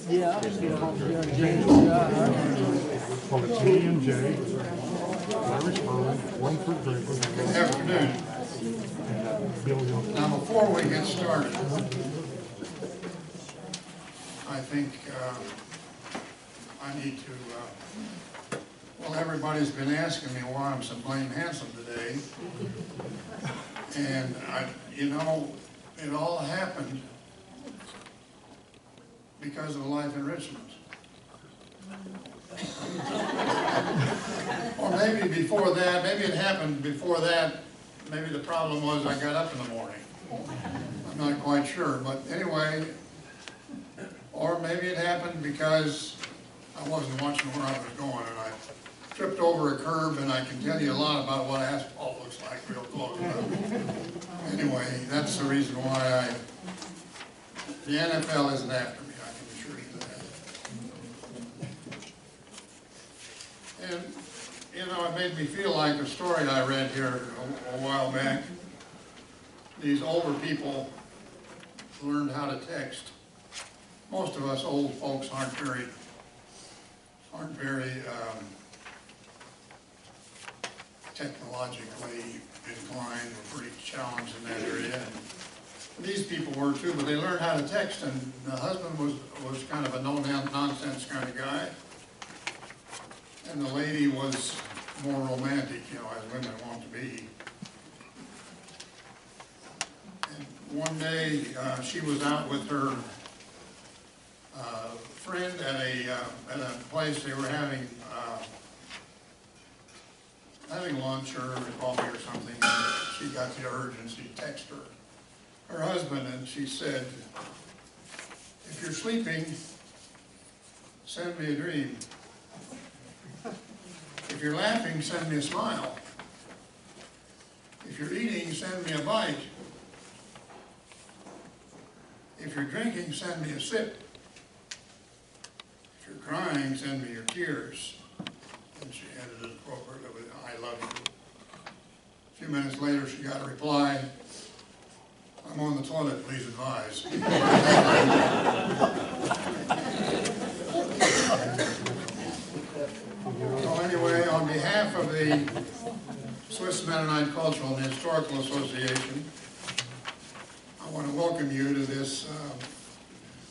Yeah, yeah. Call it T&J, Irish Bourbon, one fruit drink. Good afternoon. Bill Young. Now, before we get started, I think I need to, well, everybody's been asking me why I'm so blame handsome today. And you know, it all happened because of Life Enrichment. Or maybe before that, maybe it happened before that, maybe the problem was I got up in the morning. I'm not quite sure, but anyway, or maybe it happened because I wasn't watching where I was going and I tripped over a curb, and I can tell you a lot about what asphalt looks like real close. Anyway, that's the reason why the NFL isn't after me, I can assure you that. And, you know, it made me feel like a story I read here a while back. These older people learned how to text. Most of us old folks aren't very technologically inclined. We're pretty challenged in that area. And these people were too, but they learned how to text, and the husband was kind of a no-nonsense kind of guy. And the lady was more romantic, you know, as women want to be. And one day, she was out with her friend at a place they were having lunch or coffee or something. And she got the urge and she texted her husband, and she said, "If you're sleeping, send me a dream. If you're laughing, send me a smile. If you're eating, send me a bite. If you're drinking, send me a sip. If you're crying, send me your tears." And she ended it appropriately with, "I love you." A few minutes later, she got a reply, "I'm on the toilet, please advise." Well, anyway, on behalf of the Swiss Mennonite Cultural and Historical Association, I want to welcome you to this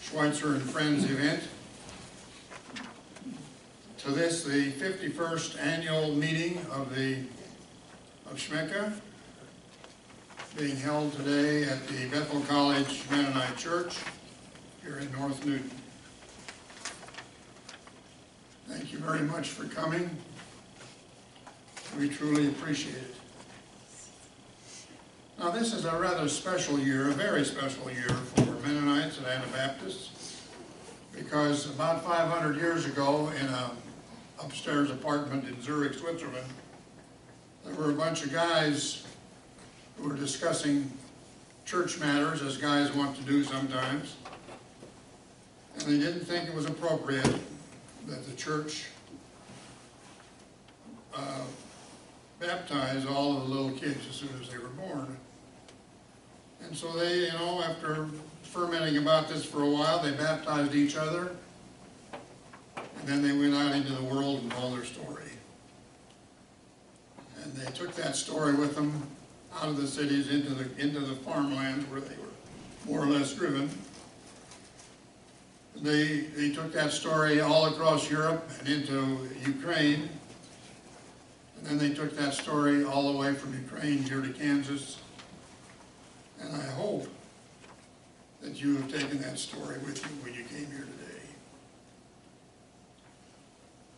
Schweitzer and Friends event. To this, the 51st annual meeting of Schmecca, being held today at the Bethel College Mennonite Church here in North Newton. Thank you very much for coming. We truly appreciate it. Now, this is a rather special year, a very special year for Mennonites and Anabaptists, because about 500 years ago in an upstairs apartment in Zurich, Switzerland, there were a bunch of guys who were discussing church matters, as guys want to do sometimes, and they didn't think it was appropriate that the church baptize all of the little kids as soon as they were born. And so they, you know, after fermenting about this for a while, they baptized each other, and then they went out into the world and told their story. And they took that story with them out of the cities into the farmlands where they were more or less driven. They took that story all across Europe and into Ukraine. And then they took that story all the way from Ukraine here to Kansas. And I hope that you have taken that story with you when you came here today.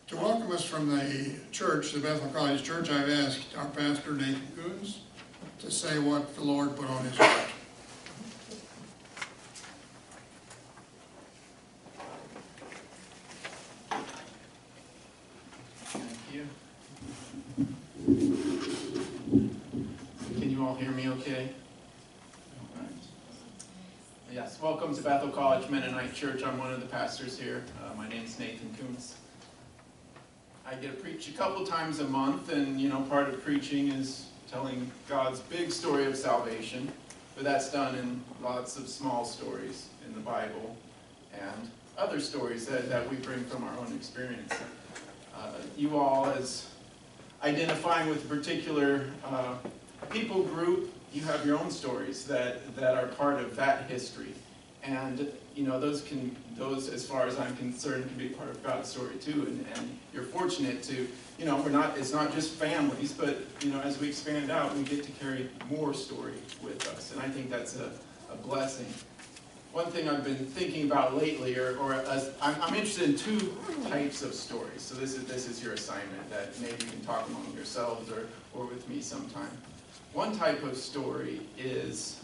To welcome us from the church, the Bethel College Church, I've asked our pastor, Nathan Coons, to say what the Lord put on his heart. Can you all hear me okay? All right. Yes, welcome to Bethel College Mennonite Church. I'm one of the pastors here. My name is Nathan Coons. I get to preach a couple times a month, and you know, part of preaching is telling God's big story of salvation, but that's done in lots of small stories in the Bible. And other stories that we bring from our own experience. You all, as identifying with a particular people group, you have your own stories that are part of that history. And you know, those, as far as I'm concerned, can be part of God's story too. And you're fortunate to, you know, it's not just families, but you know, as we expand out, we get to carry more story with us. And I think that's a blessing. One thing I've been thinking about lately, I'm interested in two types of stories. So this is your assignment, that maybe you can talk among yourselves or with me sometime. One type of story is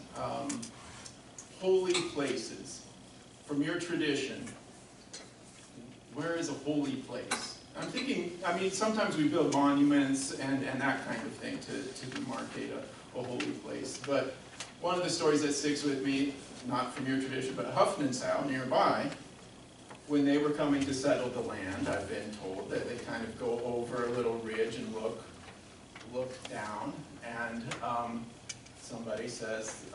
holy places. From your tradition, where is a holy place? I'm thinking, I mean, sometimes we build monuments and that kind of thing to demarcate a holy place. But one of the stories that sticks with me, not from your tradition, but Huffmansow nearby, when they were coming to settle the land, I've been told that they kind of go over a little ridge and look down, and somebody says,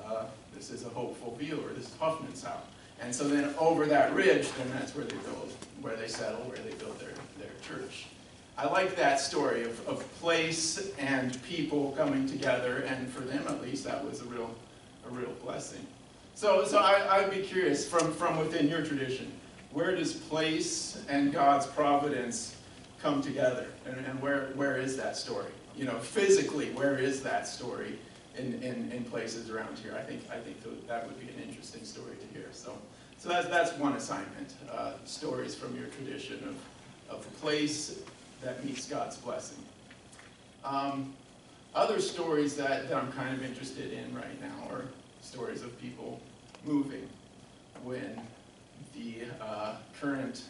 this is a hopeful view, or this is Huffmansow. And so then over that ridge, then that's where they build, where they settle, where they build their church. I like that story of place and people coming together, and for them at least, that was a real blessing. So I'd be curious, from within your tradition, where does place and God's providence come together? And where is that story? You know, physically, where is that story in places around here? I think that would be an interesting story to hear. So that's one assignment, stories from your tradition of a place that meets God's blessing. Other stories that I'm kind of interested in right now are stories of people moving when the current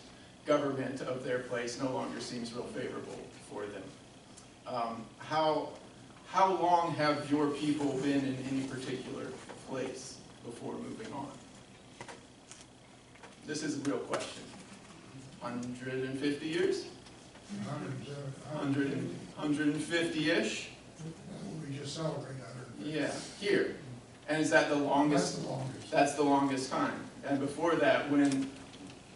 government of their place no longer seems real favorable for them. How long have your people been in any particular place before moving on? This is a real question. 150 years? 150-ish? We just celebrated 150. Yeah, here. And is that the longest? That's the longest. That's the longest time. And before that, when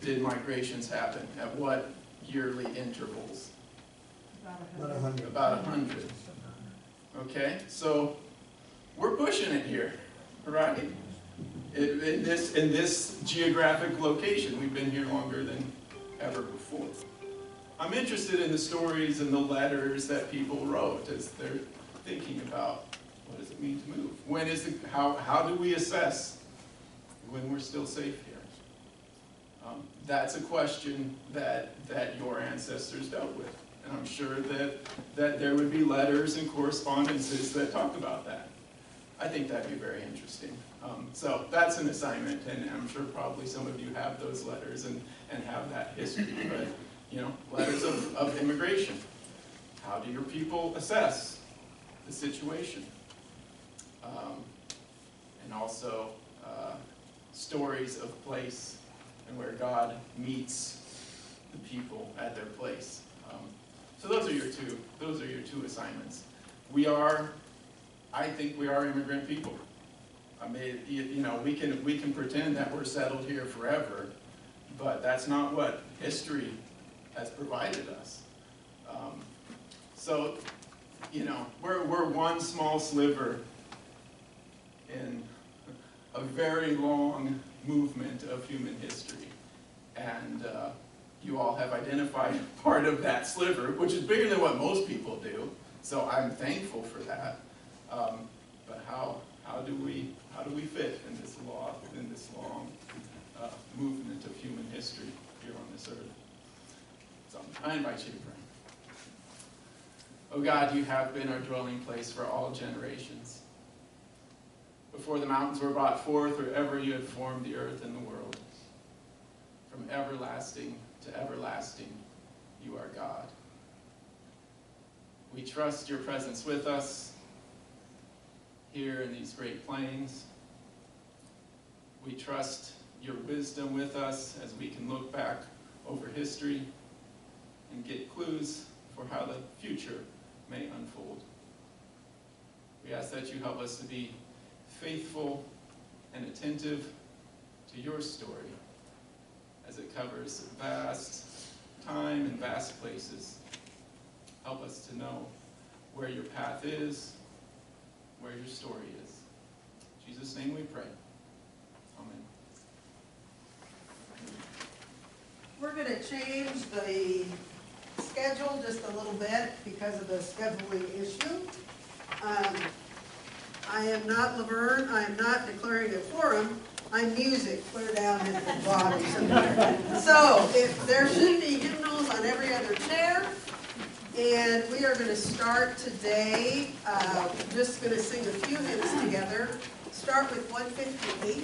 did migrations happen? At what yearly intervals? About 100. About 100. Okay, so we're pushing it here, right? In this geographic location, we've been here longer than ever before. I'm interested in the stories and the letters that people wrote as they're thinking about what does it mean to move. When is how do we assess when we're still safe here? That's a question that your ancestors dealt with. And I'm sure that there would be letters and correspondences that talk about that. I think that'd be very interesting. So that's an assignment, and I'm sure probably some of you have those letters and have that history. But, you know, letters of immigration. How do your people assess the situation? And also stories of place and where God meets the people at their place. So those are your two assignments. I think we are immigrant people. I mean, you know, we can pretend that we're settled here forever, but that's not what history has provided us. So, you know, we're one small sliver in a very long movement of human history, and you all have identified part of that sliver, which is bigger than what most people do. So I'm thankful for that. But how do we fit in this long movement of human history here on this earth? So I invite you to pray. Oh God, you have been our dwelling place for all generations. Before the mountains were brought forth, or ever you had formed the earth and the world, from everlasting to everlasting, you are God. We trust your presence with us here in these great plains. We trust your wisdom with us as we can look back over history and get clues for how the future may unfold. We ask that you help us to be faithful and attentive to your story as as it covers vast time and vast places. Help us to know where your path is, where your story is. In Jesus' name we pray. Amen. We're going to change the schedule just a little bit because of the scheduling issue. I am not Laverne. I am not declaring a quorum. I'm music, clear down at the bottom somewhere. So there should be hymnals on every other chair. And we are going to start today, just going to sing a few hymns together. Start with 158.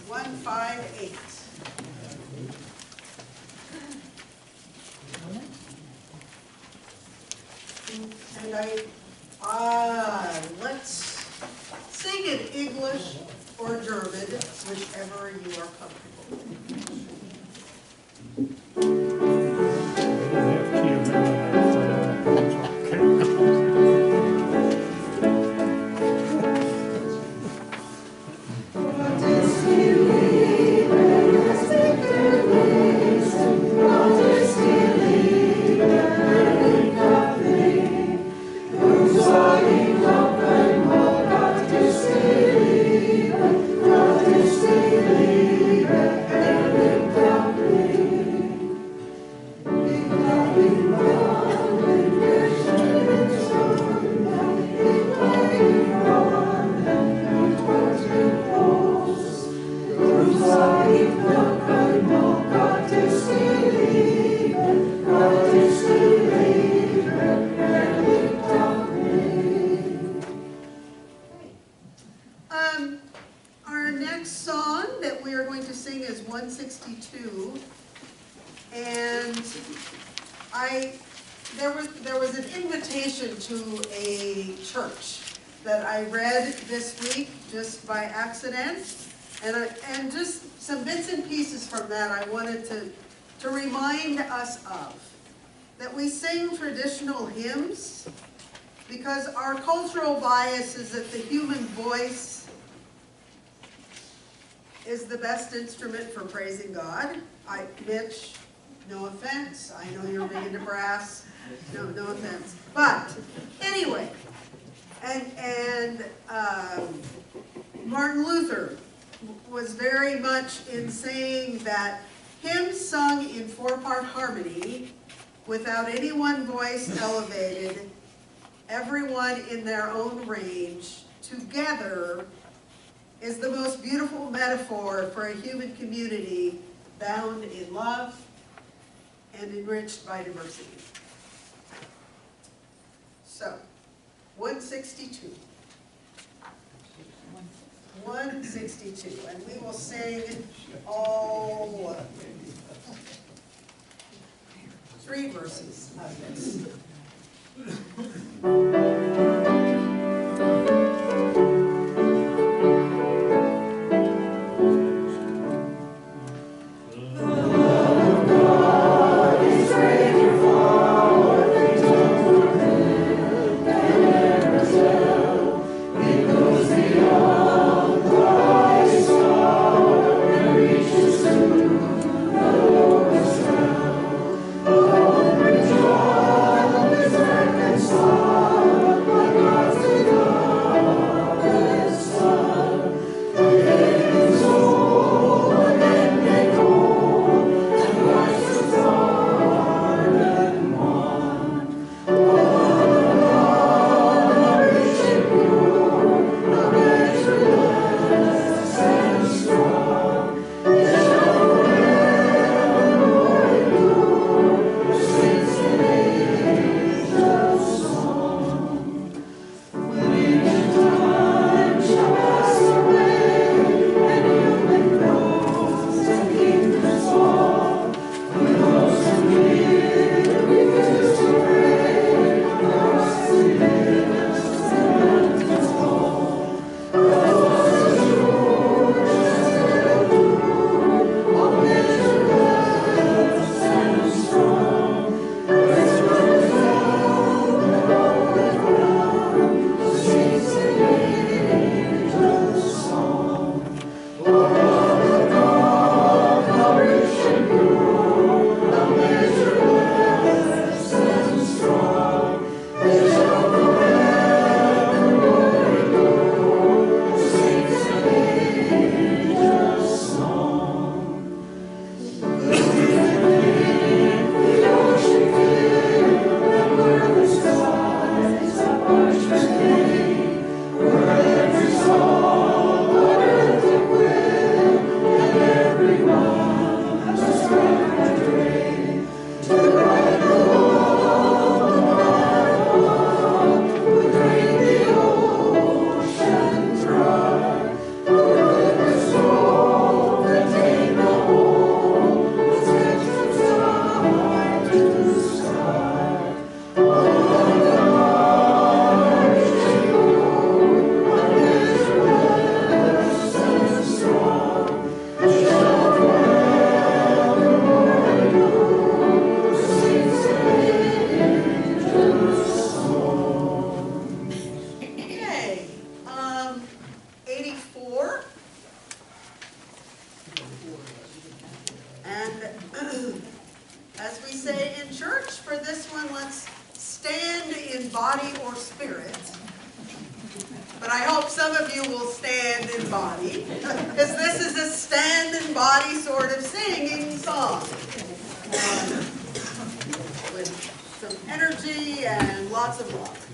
One, 5, 8. And let's sing in English or German, whichever you are comfortable with. Our next song that we are going to sing is 162, and there was an invitation to a church that I read this week just by accident, and just some bits and pieces from that I wanted to remind us of. That we sing traditional hymns because our cultural bias is that the human voice is the best instrument for praising God. Mitch, no offense, I know you're big into brass, no offense. But anyway, and Martin Luther was very much in saying that hymns sung in 4-part harmony, without any one voice elevated, everyone in their own range, together, is the most beautiful metaphor for a human community bound in love and enriched by diversity. So, 162. 162, and we will sing all 3 verses of this. Oh, in body or spirit. But I hope some of you will stand in body, because this is a stand in body sort of singing song. With some energy and lots of love.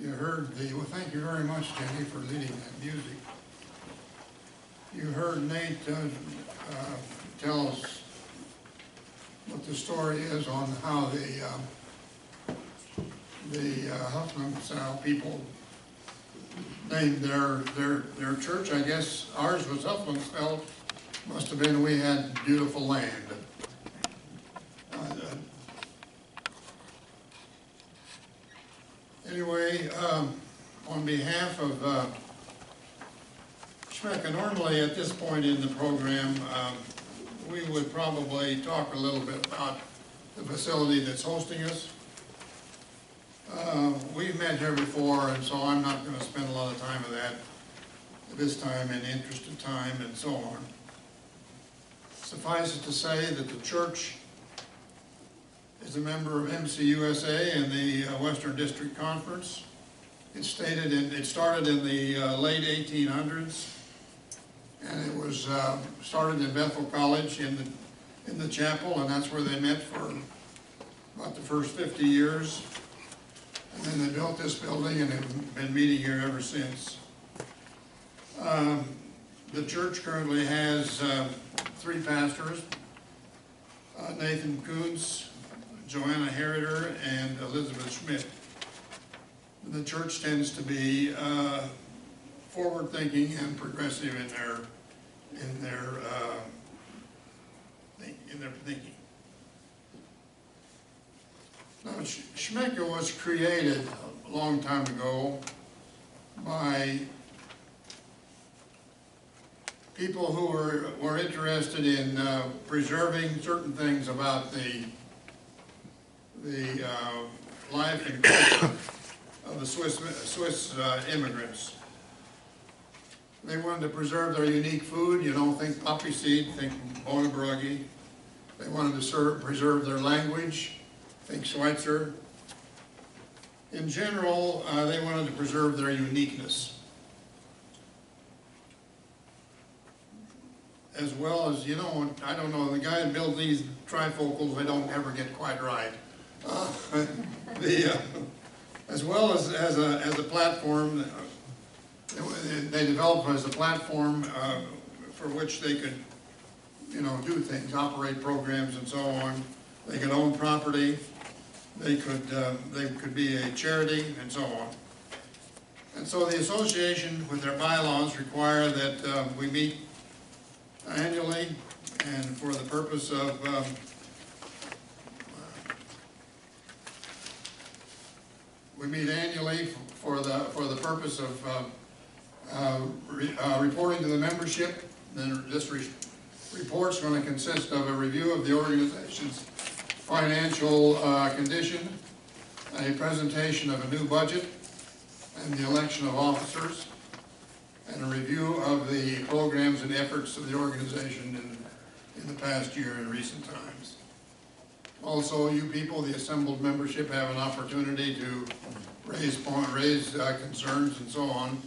You heard well, thank you very much, Jenny, for leading that music. You heard Nate tell us what the story is on how the Huffman people named their church. I guess ours was Huffmansfeld. Must have been we had beautiful land. Anyway, on behalf of Schmecka, normally at this point in the program, we would probably talk a little bit about the facility that's hosting us. We've met here before, and so I'm not going to spend a lot of time with that at this time in the interest of time and so on. Suffice it to say that the church is a member of MCUSA and the Western District Conference. It started in the late 1800s, and it was started in Bethel College in the chapel, and that's where they met for about the first 50 years. And then they built this building and have been meeting here ever since. The church currently has 3 pastors, Nathan Kuntz, Joanna Heriter, and Elizabeth Schmidt. The church tends to be forward-thinking and progressive in their thinking. Now, Schmecka was created a long time ago by people who were interested in preserving certain things about the life and culture of the Swiss immigrants. They wanted to preserve their unique food. You don't think poppy seed, think Bonabrugge. They wanted to preserve their language, think Schweitzer. In general, they wanted to preserve their uniqueness. As well as, you know, I don't know, the guy that builds these trifocals, they don't ever get quite right. As well as a platform, they developed as a platform for which they could, you know, do things, operate programs and so on. They could own property. They could be a charity and so on. And so the association, with their bylaws, require that we meet annually, and for the purpose of reporting to the membership. Then this report's going to consist of a review of the organization's financial condition, a presentation of a new budget, and the election of officers, and a review of the programs and efforts of the organization in the past year and recent times. Also, you people, the assembled membership, have an opportunity to raise concerns and so on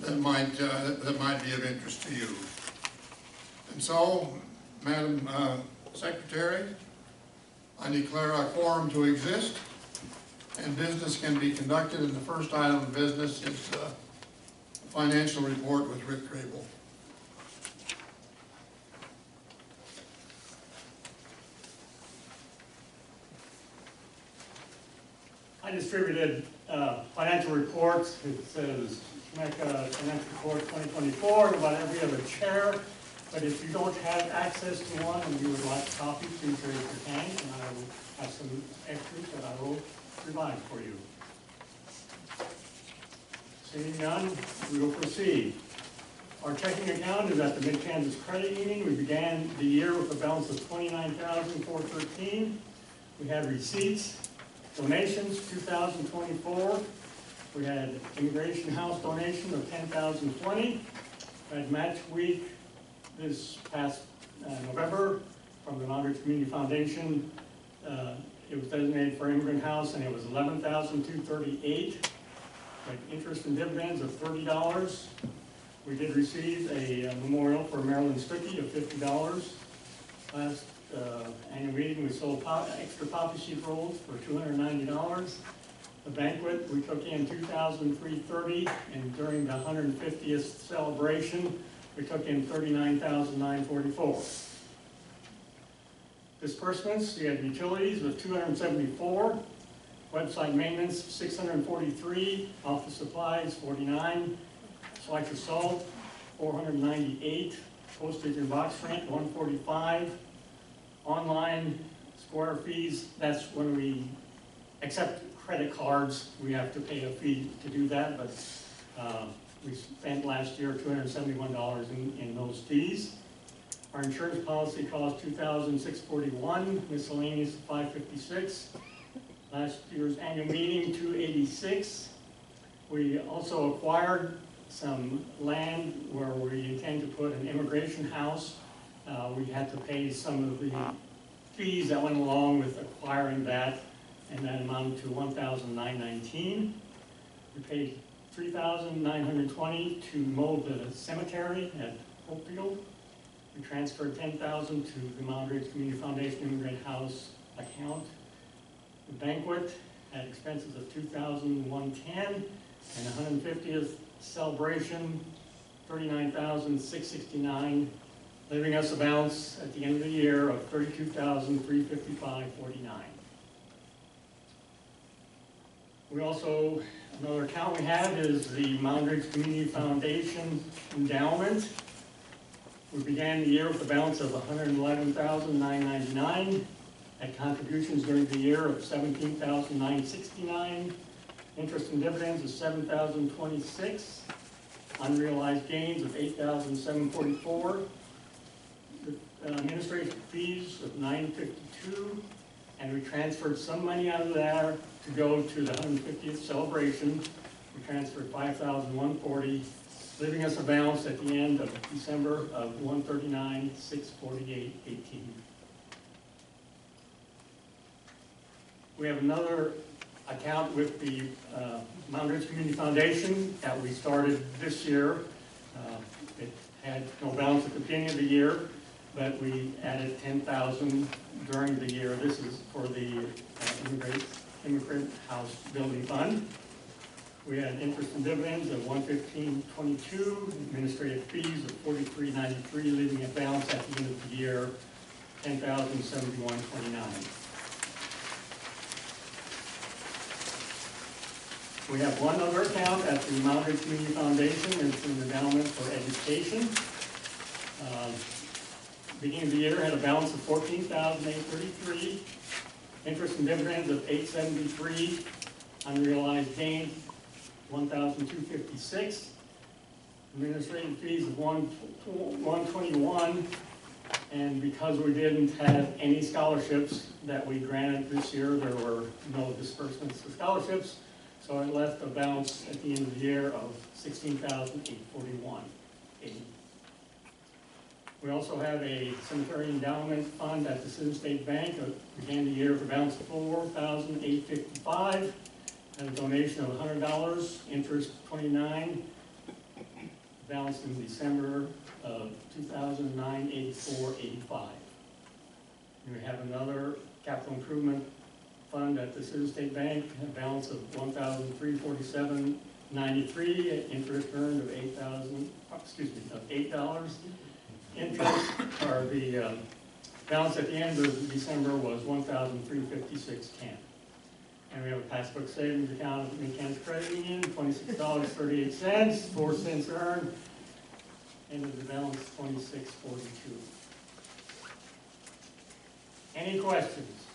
that might be of interest to you. And so, Madam Secretary, I declare a quorum to exist, and business can be conducted. And the first item of business is the financial report with Rick Grable. I distributed financial reports. It says Schmecka Financial Report 2024 in about every other chair. But if you don't have access to one and you would like a copy, please raise your hand and I will have some extras that I will provide for you. Seeing none, we will proceed. Our checking account is at the Mid-Kansas Credit Union. We began the year with a balance of $29,413. We had receipts, donations, 2024. We had Immigration House donation of $10,020. We had match week this past November from the Montgomery Community Foundation. It was designated for Immigrant House and it was $11,238. Like interest and dividends of $30. We did receive a memorial for Marilyn Strickey of $50. Last annual meeting, we sold extra poppy seed rolls for $290. The banquet, we took in $2,330, and during the 150th celebration, we took in $39,944. Disbursements, we had utilities with $274. Website maintenance, $643, office supplies, $49, Schweitzer salt, $498, postage and box rent, $145, online square fees, that's when we accept credit cards, we have to pay a fee to do that, but we spent last year $271 in those fees. Our insurance policy cost $2,641, miscellaneous $556. Last year's annual meeting, $286. We also acquired some land where we intend to put an immigration house. We had to pay some of the fees that went along with acquiring that, and that amounted to $1,919. We paid $3,920 to mow the cemetery at Hopefield. We transferred $10,000 to the Mount Ridge Community Foundation Immigrant House account. The banquet, had expenses of $2,110, and the 150th celebration, $39,669, leaving us a balance at the end of the year of $32,355.49. We also, another account we have is the Mound Ridge Community Foundation endowment. We began the year with a balance of $111,999, had contributions during the year of $17,969, interest and dividends of $7,026, unrealized gains of $8,744, administrative fees of $952, and we transferred some money out of there to go to the 150th celebration. We transferred $5,140, leaving us a balance at the end of December of $139,648.18. We have another account with the Mound Ridge Community Foundation that we started this year. It had no balance at the beginning of the year, but we added $10,000 during the year. This is for the immigrant house building fund. We had interest and dividends of $115.22, administrative fees of $43.93, leaving a balance at the end of the year $10,071.29. We have one other account at the Mound Ridge Community Foundation. It's an endowment for education. Beginning of the year had a balance of $14,833, interest and dividends of $873, unrealized gains $1,256, administrative fees of $121, and because we didn't have any scholarships that we granted this year, there were no disbursements for scholarships, so it left a balance at the end of the year of $16,841.80. We also have a cemetery endowment fund at the Citizens State Bank. It began the year with a balance of $4,855, and a donation of $100, interest $29, balance in December of 2009, $84.85. We have another capital improvement fund at the Citizens State Bank, a balance of $1,347.93, interest earned of $8. Interest, or the balance at the end of December was $1,356.10. And we have a passbook savings account at the Mid-Kansas Credit Union, $26.38, 4 cents earned, and the balance $26.42. Any questions?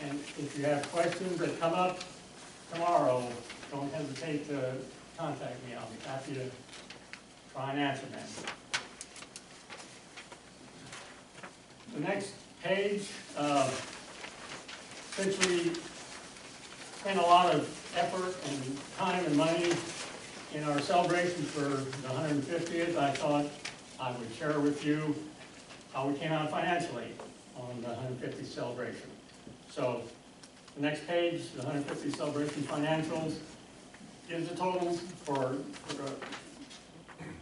And if you have questions that come up tomorrow, don't hesitate to contact me. I'll be happy to try and answer them. The next page, since we spent a lot of effort and time and money in our celebration for the 150th, I thought I would share with you how we came out financially on the 150th celebration. So the next page, the 150th celebration financials, gives the totals for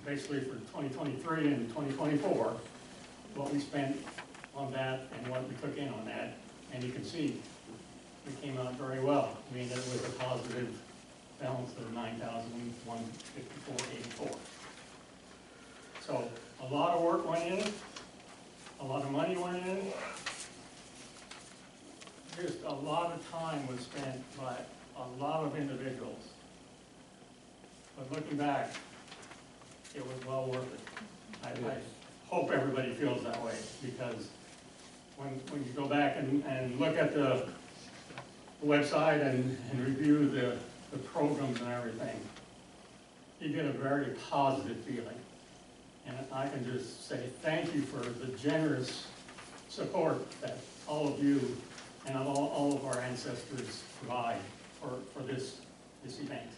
basically for 2023 and 2024, what we spent on that and what we took in on that. And you can see we came out very well. We ended with a positive balance of $9,154.84. So a lot of work went in it, a lot of money went in it. Just a lot of time was spent by a lot of individuals. But looking back, it was well worth it. I hope everybody feels that way, because when you go back and look at the website and review the programs and everything, you get a very positive feeling. And I can just say thank you for the generous support that all of you and all of our ancestors provide for this event.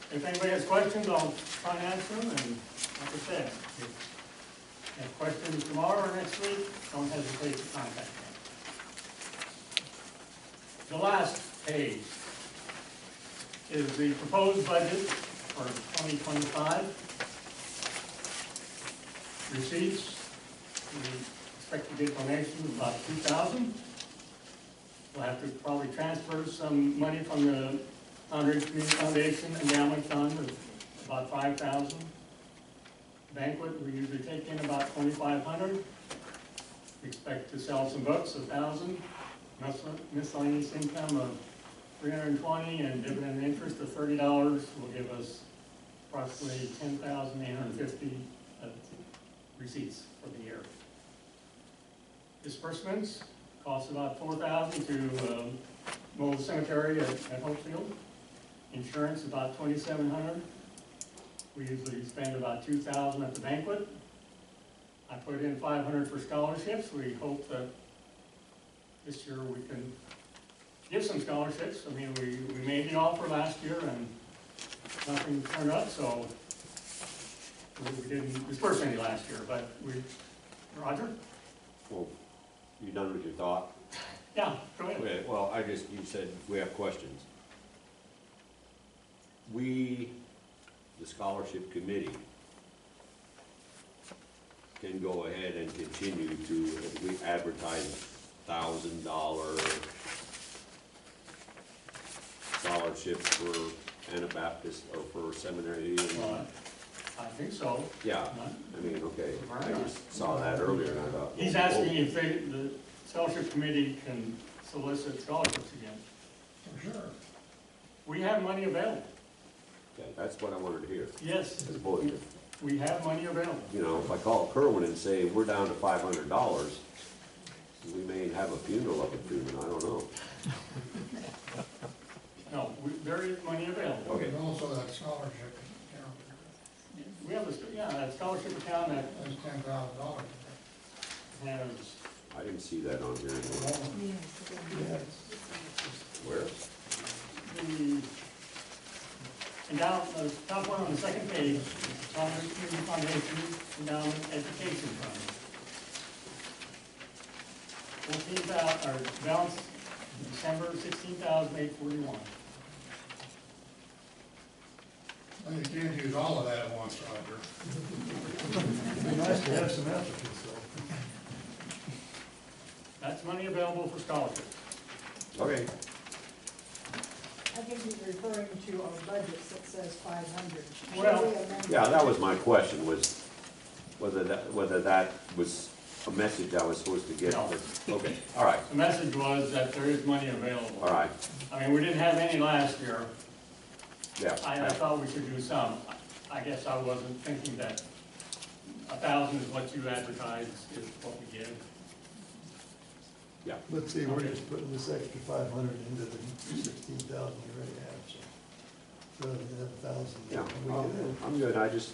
If anybody has questions, I'll try and answer them, and like I said, if you have questions tomorrow or next week, don't hesitate to contact me. The last page is the proposed budget for 2025. Receipts, we expect to get donations of about 2,000. We'll have to probably transfer some money from the Foundry Community Foundation Endowment Fund of about 5,000. Banquet, we usually take in about 2,500. We expect to sell some books, 1,000. Miscellaneous income of 320 and dividend interest of $30 will give us approximately 10,850 receipts for the year. Disbursements cost about 4,000 to mow the cemetery at Hopefield. Insurance about 2,700. We usually spend about 2,000 at the banquet. I put in 500 for scholarships. We hope that this year we can give some scholarships. I mean, we made the offer last year and nothing turned up, so we didn't disperse any last year, but Roger? Well, you done with your thought? Yeah, go ahead. Okay, well, you said we have questions. We, the scholarship committee, can go ahead and continue to, if we advertise $1,000 scholarship for Anabaptist or for seminary. Well, I think so. Yeah, I mean, okay, I just saw that earlier and I thought. He's asking if the scholarship committee can solicit scholarships again. For sure. We have money available. Okay, that's what I wanted to hear. Yes, As opposed to, we have money available. you know, if I call Kerwin and say, we're down to $500, we may have a funeral up at Truman, I don't know. No, there is money available. Okay. And also that scholarship account, We have a scholarship account that that's $10,000. has, I didn't see that on here anywhere. Where? the endowment, the top one on the second page, Foundry Community Foundation Endowment Education Fund. 14,000, or balance December 16,841. Well, you can't use all of that at once, Roger. It'd be nice to have some applicants though. That's money available for scholarships. Okay, I think he's referring to our budgets that says 500. Well, yeah, that was my question, was whether that was a message I was supposed to get. No. Okay, all right, The message was that there is money available. all right, I mean, we didn't have any last year. yeah. I thought we should do some. I guess I wasn't thinking that 1,000 is what you advertise is what we give. Let's see, we're just putting this extra 500 into the 16,000 you already have, so. Rather than have 1,000. Yeah, I'm good, I just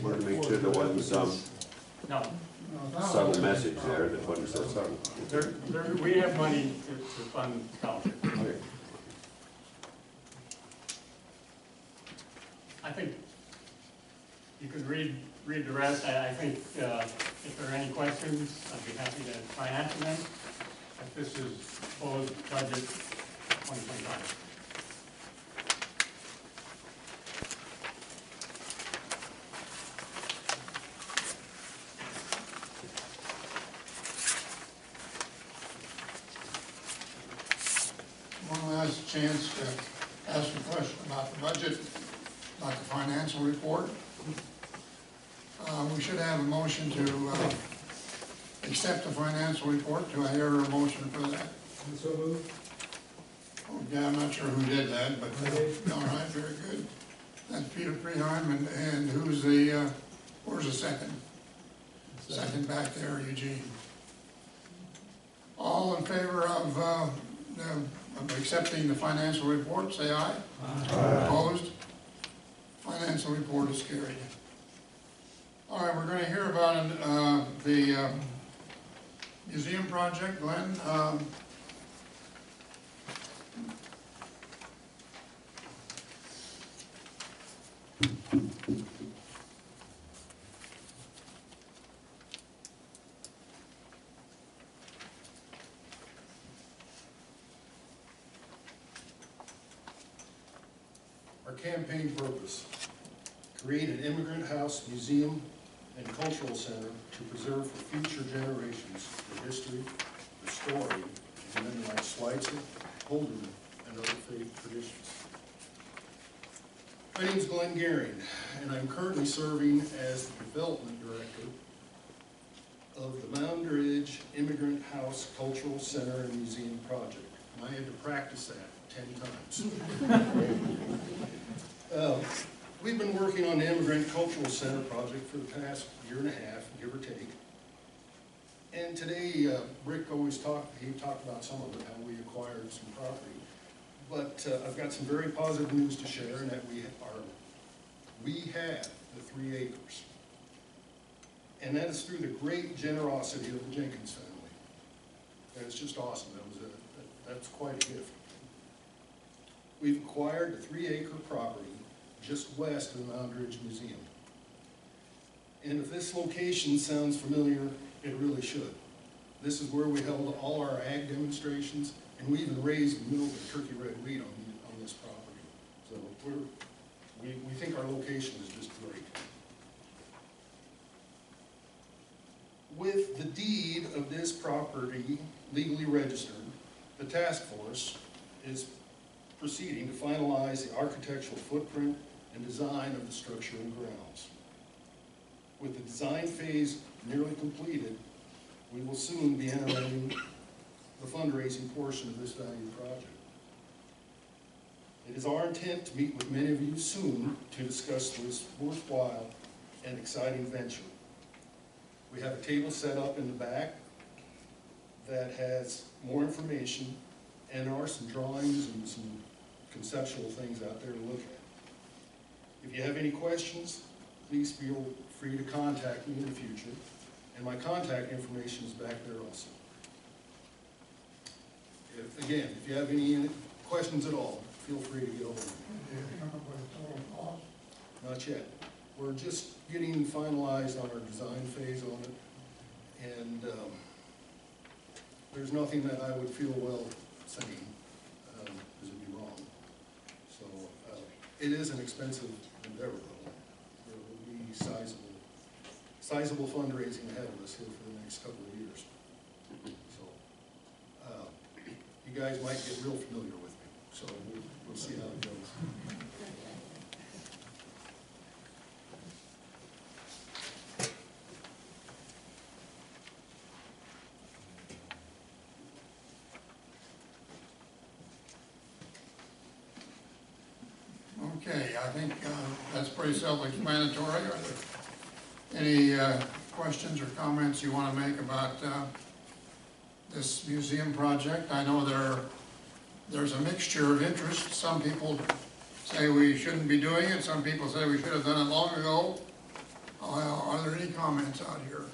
wanted to make sure there wasn't some No, subtle message there that wasn't so subtle. we have money to fund scholarships. Okay. I think you could read the rest. I think if there are any questions, I'd be happy to try and answer them. If this is proposed budget 2025. One last chance to ask a question about the budget, about the financial report. We should have a motion to accept the financial report. Do I hear a motion for that? So moved. Oh, yeah, I'm not sure who did that, but, all right, very good. That's Peter Preheim, and who's the, where's the second? Second back there, Eugene. All in favor of accepting the financial report, say aye. Aye. Opposed? Financial report is carried. All right, we're gonna hear about the museum project, Glenn. Our campaign purpose: create an immigrant house, museum, and cultural center to preserve for future generations the history, the story of men like Schweitzer, Holden, and other faith traditions. My name is Glenn Gehring, and I'm currently serving as the development director of the Mound Ridge Immigrant House Cultural Center and Museum project. And I had to practice that 10 times. We've been working on the Immigrant Cultural Center project for the past year and a half, give or take. And today, Rick talked about some of it, how we acquired some property. But I've got some very positive news to share, in that we have the 3 acres. And that is through the great generosity of the Jenkins family. And it's just awesome. That's quite a gift. We've acquired the 3-acre property just west of the Mound Ridge Museum. And if this location sounds familiar, it really should. This is where we held all our ag demonstrations, and we even raised and milled the turkey red wheat on this property. So we think our location is just great. With the deed of this property legally registered, the task force is proceeding to finalize the architectural footprint and design of the structure and grounds. With the design phase nearly completed, we will soon be entering the fundraising portion of this valued project. It is our intent to meet with many of you soon to discuss this worthwhile and exciting venture. We have a table set up in the back that has more information, and there are some drawings and some conceptual things out there to look at. If you have any questions, please feel free to contact me in the future, and my contact information is back there also. If you have any questions at all, feel free to get over to me. Not yet. We're just getting finalized on our design phase on it, and there's nothing that I would feel well saying, because it'd be wrong. So it is an expensive endeavor, though. There will be sizable fundraising ahead of us here for the next couple of years. So you guys might get real familiar with me, so we'll see how it goes. Okay, I think that's pretty self-explanatory. Are there any questions or comments you want to make about this museum project? I know there's a mixture of interest. Some people say we shouldn't be doing it. Some people say we should have done it long ago. Are there any comments out here?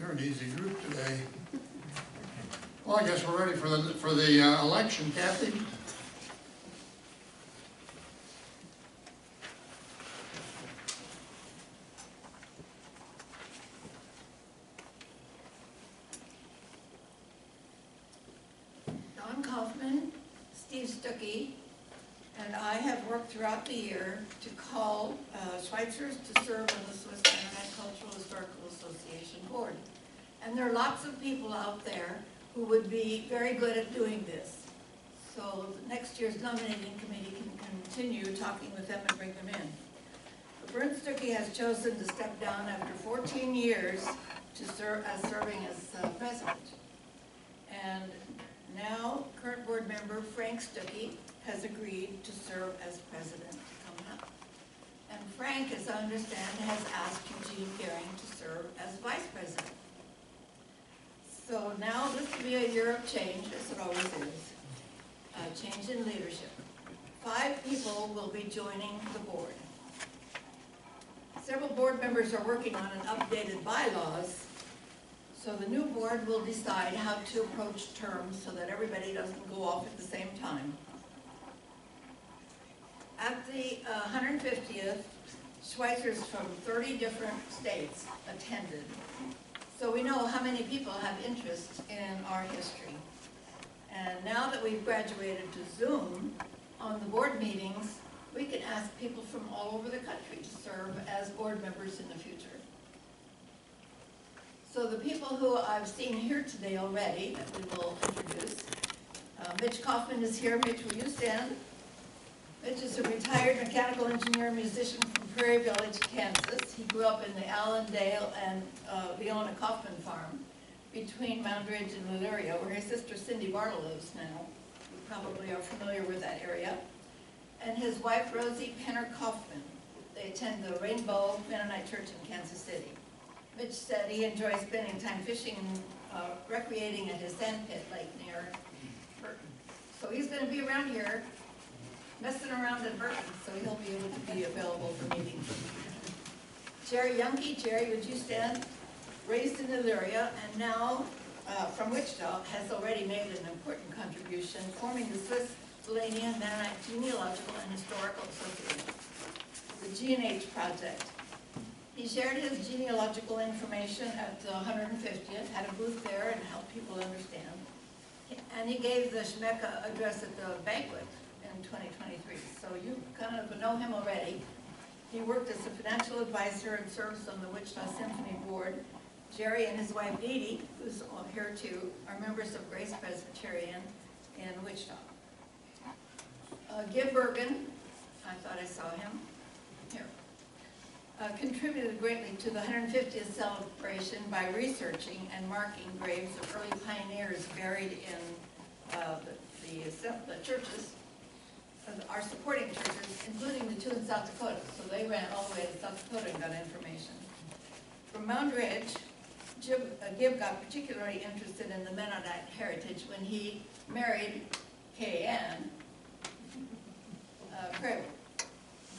You're an easy group today. Well, I guess we're ready for the election, Kathy. Don Kaufman, Steve Stuckey, and I have worked throughout the year to call Schweitzers to serve on the Swiss Mennonite Cultural Historical Association board. And there are lots of people out there who would be very good at doing this. So next year's nominating committee can continue talking with them and bring them in. But Bernd Stuckey has chosen to step down after 14 years to serving as president. And now current board member Frank Stuckey has agreed to serve as president coming up. And Frank, as I understand, has asked Eugene Gehring to serve as vice president. So now this will be a year of change, as it always is, a change in leadership. 5 people will be joining the board. Several board members are working on an updated bylaws, so the new board will decide how to approach terms so that everybody doesn't go off at the same time. At the 150th, Schweitzers from 30 different states attended. So we know how many people have interest in our history. And now that we've graduated to Zoom, on the board meetings, we can ask people from all over the country to serve as board members in the future. So the people who I've seen here today already, that we will introduce, Mitch Kaufman is here. Mitch, will you stand? Mitch is a retired mechanical engineer musician from Prairie Village, Kansas. He grew up in the Allendale and Leona Kaufman farm between Moundridge and Elyria, where his sister Cindy Bartle lives now. You probably are familiar with that area. And his wife, Rosie Penner Kaufman. They attend the Rainbow Mennonite Church in Kansas City. Mitch said he enjoys spending time fishing and recreating at his sandpit lake near Burton. So he's going to be around here, messing around in Burton, so he'll be able to be available for meetings. Jerry Youngke, Jerry, would you stand? Raised in Elyria and now from Wichita, has already made an important contribution, forming the Swiss Lithuanian Mennonite Genealogical and Historical Association, the G&H Project. He shared his genealogical information at the 150th, had a booth there and helped people understand. And he gave the Shmeka address at the banquet in 2023, so you kind of know him already. He worked as a financial advisor and serves on the Wichita Symphony Board. Jerry and his wife Dee Dee, who's here too, are members of Grace Presbyterian in Wichita. Gib Bergen, I thought I saw him here, contributed greatly to the 150th celebration by researching and marking graves of early pioneers buried in the churches, our supporting churches, including the two in South Dakota. So they ran all the way to South Dakota and got information. From Moundridge, Gib got particularly interested in the Mennonite heritage when he married Kay Ann Craig.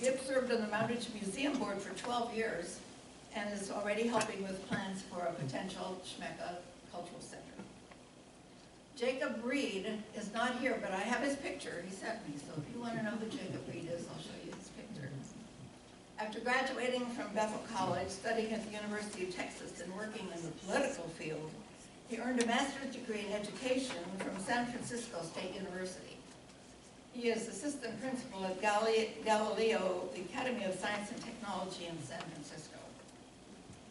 Gib served on the Moundridge Museum Board for 12 years and is already helping with plans for a potential Shmeka Cultural Center. Jacob Reed is not here, but I have his picture. He sent me, so if you want to know who Jacob Reed is, I'll show you his picture. After graduating from Bethel College, studying at the University of Texas, and working in the political field, he earned a master's degree in education from San Francisco State University. He is assistant principal at Galileo, the Academy of Science and Technology in San Francisco.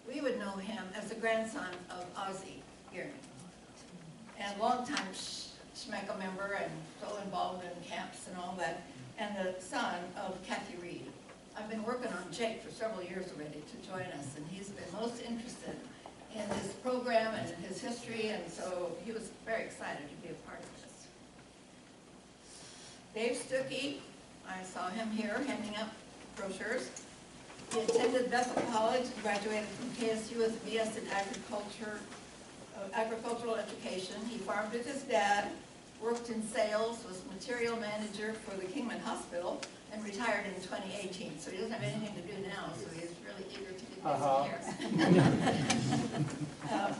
We would know him as the grandson of Ozzie Gearing, and longtime Shmeka member and so involved in camps and all that, and the son of Kathy Reed. I've been working on Jake for several years already to join us, and he's been most interested in this program and in his history, and so he was very excited to be a part of this. Dave Stuckey, I saw him here handing out brochures. He attended Bethel College and graduated from KSU with a BS in agricultural education. He farmed with his dad, worked in sales, was material manager for the Kingman Hospital, and retired in 2018. So he doesn't have anything to do now, so he's really eager to get busy here.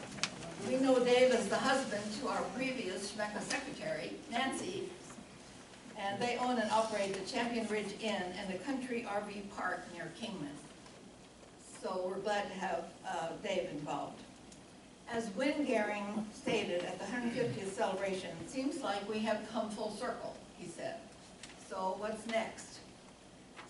We know Dave as the husband to our previous Shmeka secretary, Nancy, and they own and operate the Champion Ridge Inn and the Country RV Park near Kingman. So we're glad to have Dave involved. As Wynn Gehring stated at the 150th celebration, it seems like we have come full circle, he said. So what's next?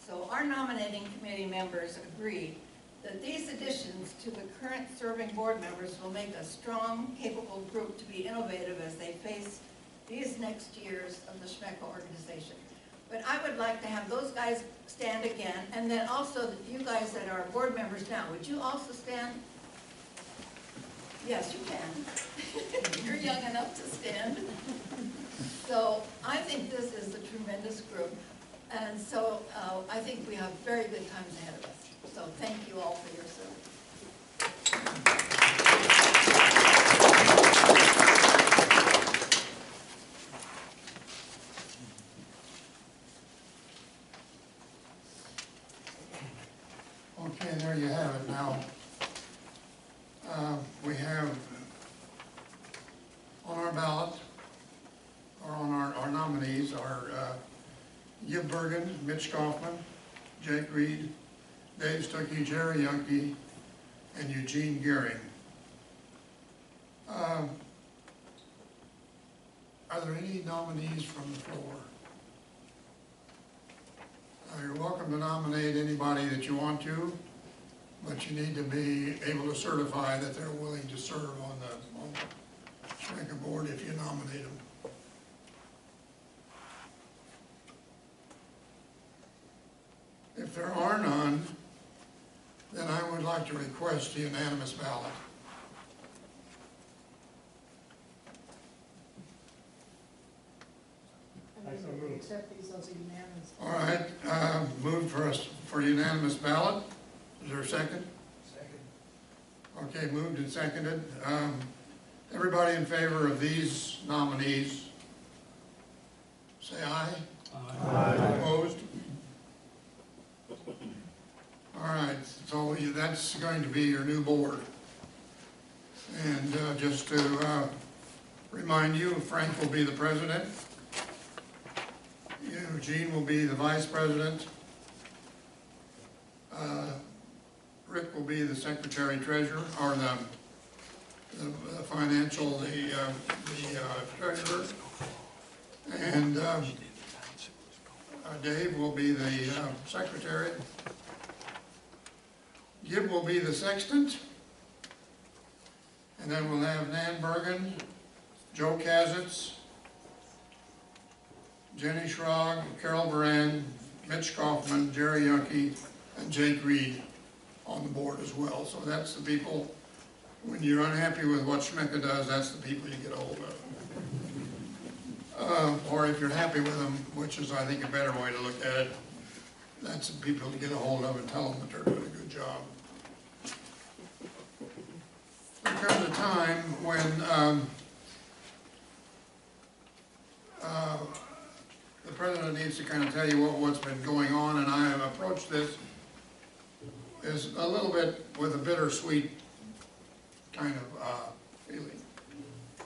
So our nominating committee members agreed that these additions to the current serving board members will make a strong, capable group to be innovative as they face these next years of the Shmeka organization. But I would like to have those guys stand again, and then also you guys that are board members now, would you also stand? Yes, you can. You're young enough to stand. So I think this is a tremendous group, and so I think we have very good times ahead of us. So thank you all for your service. Okay, there you have it now. We have on our ballot, or on our nominees, are Gib Bergen, Mitch Kaufman, Jake Reed, Dave Stuckey, Jerry Youngke, and Eugene Gehring. Are there any nominees from the floor? You're welcome to nominate anybody that you want to, but you need to be able to certify that they're willing to serve on the Schwenka board if you nominate them. If there are none, then I would like to request a unanimous ballot. I think we can accept these as a unanimous. All right, moved for unanimous ballot. Is there a second? Second. Okay, moved and seconded. Everybody in favor of these nominees, say aye. Aye. Opposed? All right, so that's going to be your new board. And just to remind you, Frank will be the president. Eugene will be the vice president. Rick will be the secretary treasurer, or the financial, the treasurer. And Dave will be the secretary. Gib will be the sextant. And then we'll have Nan Bergen, Joe Kazitz, Jenny Schrag, Carol Baran, Mitch Kaufman, Jerry Yucky, and Jake Reed on the board as well. So that's the people, when you're unhappy with what Schwenka does, that's the people you get a hold of. Or if you're happy with them, which is, I think, a better way to look at it, that's the people to get a hold of and tell them that they're doing a good job. There comes a time when the president needs to kind of tell you what's been going on, and I have approached this is a little bit with a bittersweet kind of feeling.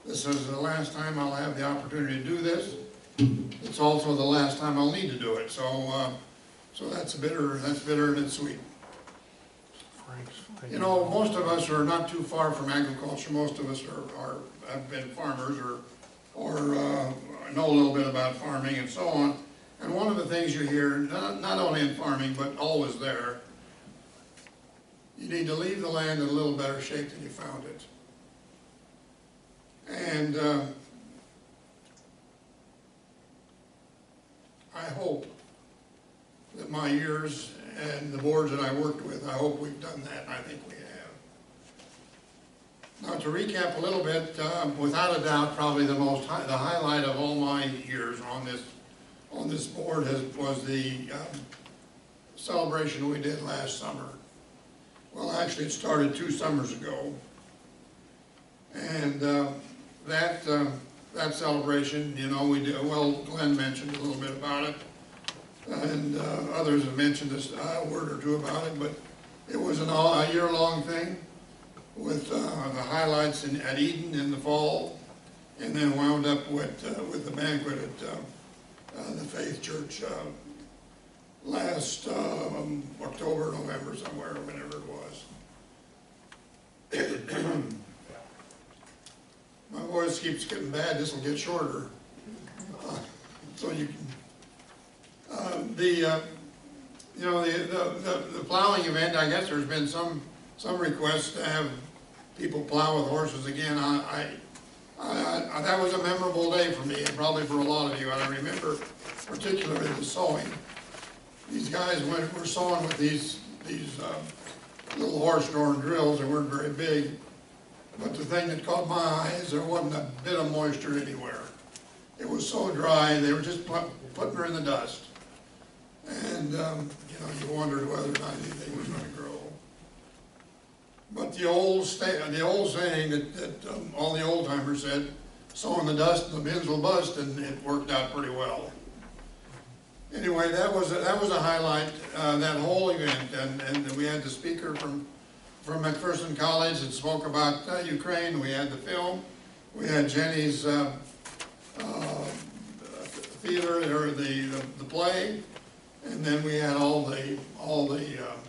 This is the last time I'll have the opportunity to do this. It's also the last time I'll need to do it, so that's bitter and it's sweet. You know, most of us are not too far from agriculture. Most of us have been farmers or know a little bit about farming and so on. And one of the things you hear, not only in farming, but always there, you need to leave the land in a little better shape than you found it. And I hope that my years and the boards that I worked with, I hope we've done that, and I think we have. Now to recap a little bit, without a doubt, probably the highlight of all my years on this board was the celebration we did last summer. Well, actually, it started 2 summers ago, and that celebration, you know, we did well. Glenn mentioned a little bit about it, and others have mentioned a word or two about it, but it was a year-long thing with the highlights at Eden in the fall, and then wound up with the banquet at the Faith Church last October, November, somewhere, whenever it was. My voice keeps getting bad. This will get shorter, so you can. The plowing event. I guess there's been some requests to have people plow with horses again. That was a memorable day for me, and probably for a lot of you. I remember particularly the sowing. These guys were sowing with these little horse-drawn drills. They weren't very big, but the thing that caught my eye is there wasn't a bit of moisture anywhere. It was so dry, they were just putting her in the dust. And, you wondered whether or not anything was going to grow. But the old saying that all the old-timers said, sow in the dust and the bins will bust, and it worked out pretty well. Anyway, that was a highlight, that whole event, and we had the speaker from McPherson College that spoke about Ukraine. We had the film, we had Jenny's theater, or the play, and then we had all the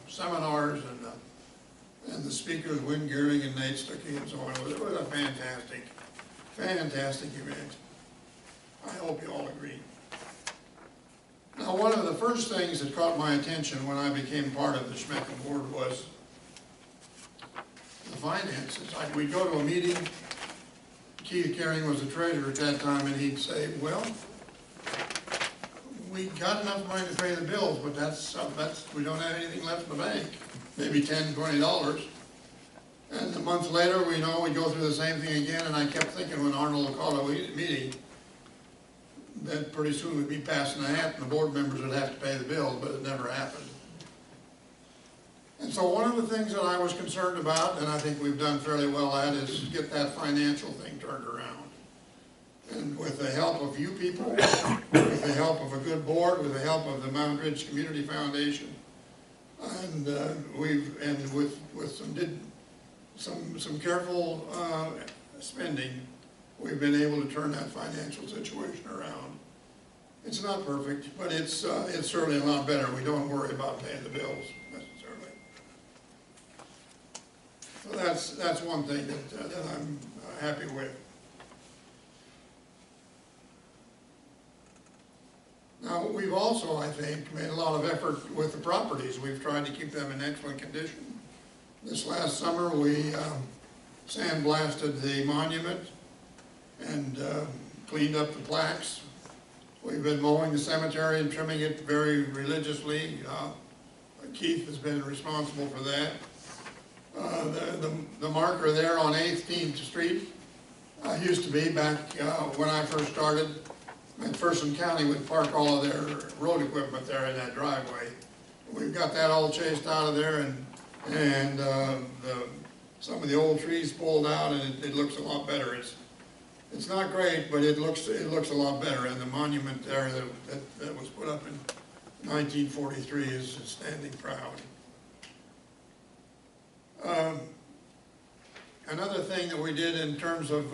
seminars and the speakers, Wynn Gearing and Nate Stuckey and so on. It was a fantastic event. I hope you all agree. Now, one of the first things that caught my attention when I became part of the Schmecken board was the finances. We'd go to a meeting, Keith Caring was the treasurer at that time, and he'd say, well, we got enough money to pay the bills, but we don't have anything left in the bank, maybe $10, $20. And a month later, we know we'd go through the same thing again, and I kept thinking when Arnold would call a meeting, that pretty soon we'd be passing the hat and the board members would have to pay the bills, but it never happened. And so one of the things that I was concerned about, and I think we've done fairly well at, is get that financial thing turned around. And with the help of you people, with the help of a good board, with the help of the Mound Ridge Community Foundation, and with some careful spending, we've been able to turn that financial situation around. It's not perfect, but it's certainly a lot better. We don't worry about paying the bills necessarily. So that's one thing that I'm happy with. Now, we've also, I think, made a lot of effort with the properties. We've tried to keep them in excellent condition. This last summer, we sandblasted the monument and cleaned up the plaques. We've been mowing the cemetery and trimming it very religiously. Keith has been responsible for that. The marker there on 18th Street used to be back when I first started. McPherson County would park all of their road equipment there in that driveway. We've got that all chased out of there, and some of the old trees pulled out, and it looks a lot better. It's not great, but it looks a lot better. And the monument there that was put up in 1943 is standing proud. Another thing that we did in terms of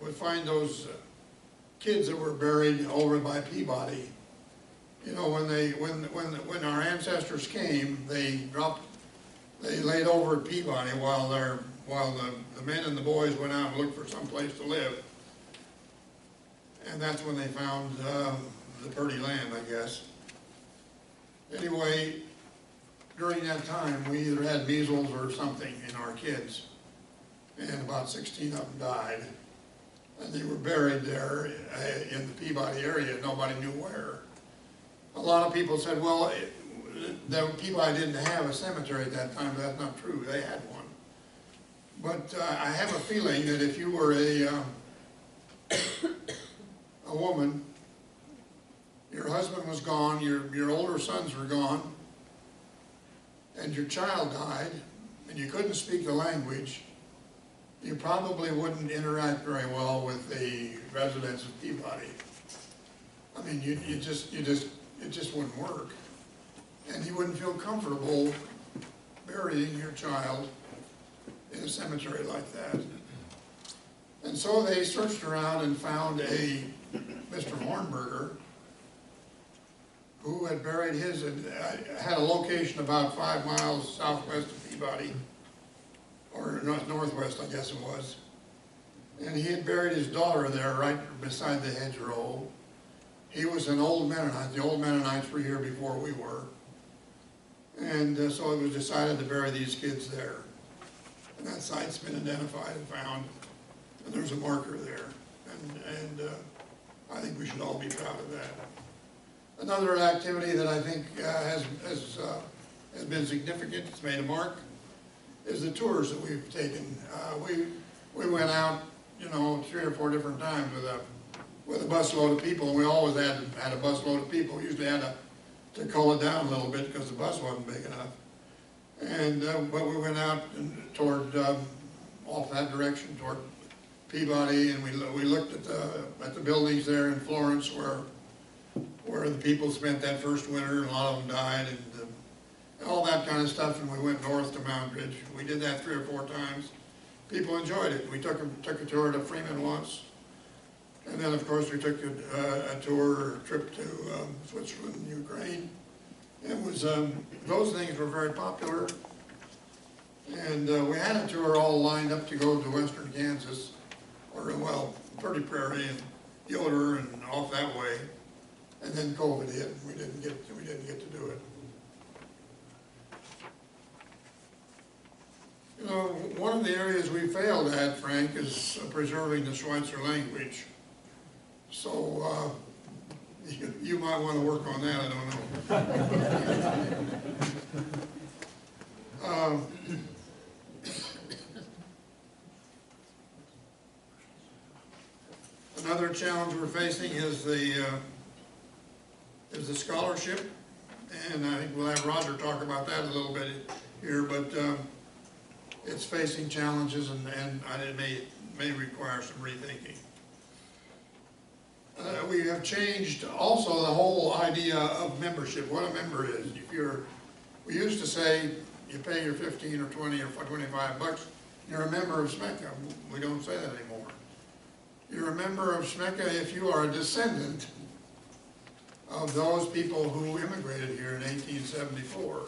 we find those kids that were buried over by Peabody. You know, when our ancestors came, they laid over at Peabody while the men and the boys went out and looked for some place to live. And that's when they found the Purdy land, I guess. Anyway, during that time, we either had measles or something in our kids, and about 16 of them died. And they were buried there in the Peabody area, nobody knew where. A lot of people said, well, Peabody didn't have a cemetery at that time, but that's not true, they had one. But I have a feeling that if you were a woman, your husband was gone, your older sons were gone, and your child died, and you couldn't speak the language, you probably wouldn't interact very well with the residents of Peabody. I mean, it just wouldn't work. And you wouldn't feel comfortable burying your child in a cemetery like that. And so they searched around and found a Mr. Hornberger who had buried his, had a location about 5 miles southwest of Peabody, or northwest, I guess it was. And he had buried his daughter there right beside the hedgerow. He was an old Mennonite. The old Mennonites were here before we were. And so it was decided to bury these kids there. And that site's been identified and found, and there's a marker there. And I think we should all be proud of that. Another activity that I think has been significant, it's made a mark, is the tours that we've taken. We went out, you know, 3 or 4 different times with a busload of people, and we always had a busload of people. We usually had to cull it down a little bit because the bus wasn't big enough. And but we went out toward off that direction toward Peabody, and we looked at the buildings there in Florence where the people spent that first winter, and a lot of them died, and all that kind of stuff. And we went north to Mound Ridge. We did that 3 or 4 times. People enjoyed it. We took a tour to Freeman once, and then of course we took a trip to Switzerland and Ukraine. It was those things were very popular, And we had a tour all lined up to go to western Kansas, or well, Pretty Prairie and Yoder and off that way. And then COVID hit, and we didn't get to do it. You know, one of the areas we failed at, Frank, is preserving the Schweitzer language. So, you might want to work on that, I don't know. Another challenge we're facing is the scholarship, and I think we'll have Roger talk about that a little bit here, but it's facing challenges, and it may require some rethinking. We have changed also the whole idea of membership, what a member is. We used to say you pay your 15 or 20 or 25 bucks, you're a member of SMECA. We don't say that anymore. You're a member of SMECA if you are a descendant of those people who immigrated here in 1874.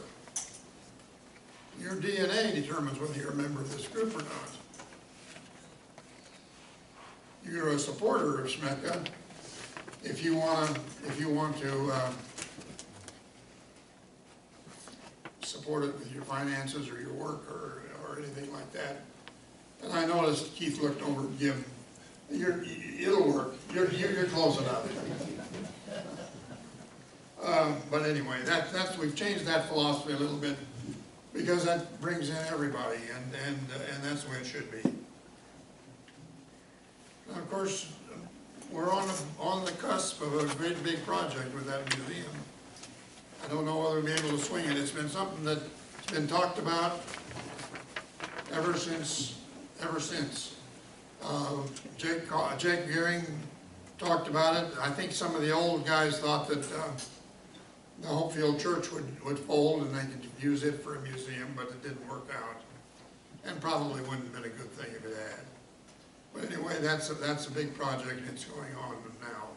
Your DNA determines whether you're a member of this group or not. You're a supporter of SMECA if you want to support it with your finances or your work or anything like that. And I noticed Keith looked over at Jim. It'll work. You're close enough. But anyway, we've changed that philosophy a little bit because that brings in everybody, and that's the way it should be. Now, of course, we're on the cusp of a great big project with that museum. I don't know whether we'll be able to swing it. It's been something that's been talked about ever since. Jake Gearing talked about it. I think some of the old guys thought that the Hopefield Church would fold and they could use it for a museum, but it didn't work out. And probably wouldn't have been a good thing if it had. But anyway, that's a big project that's going on now.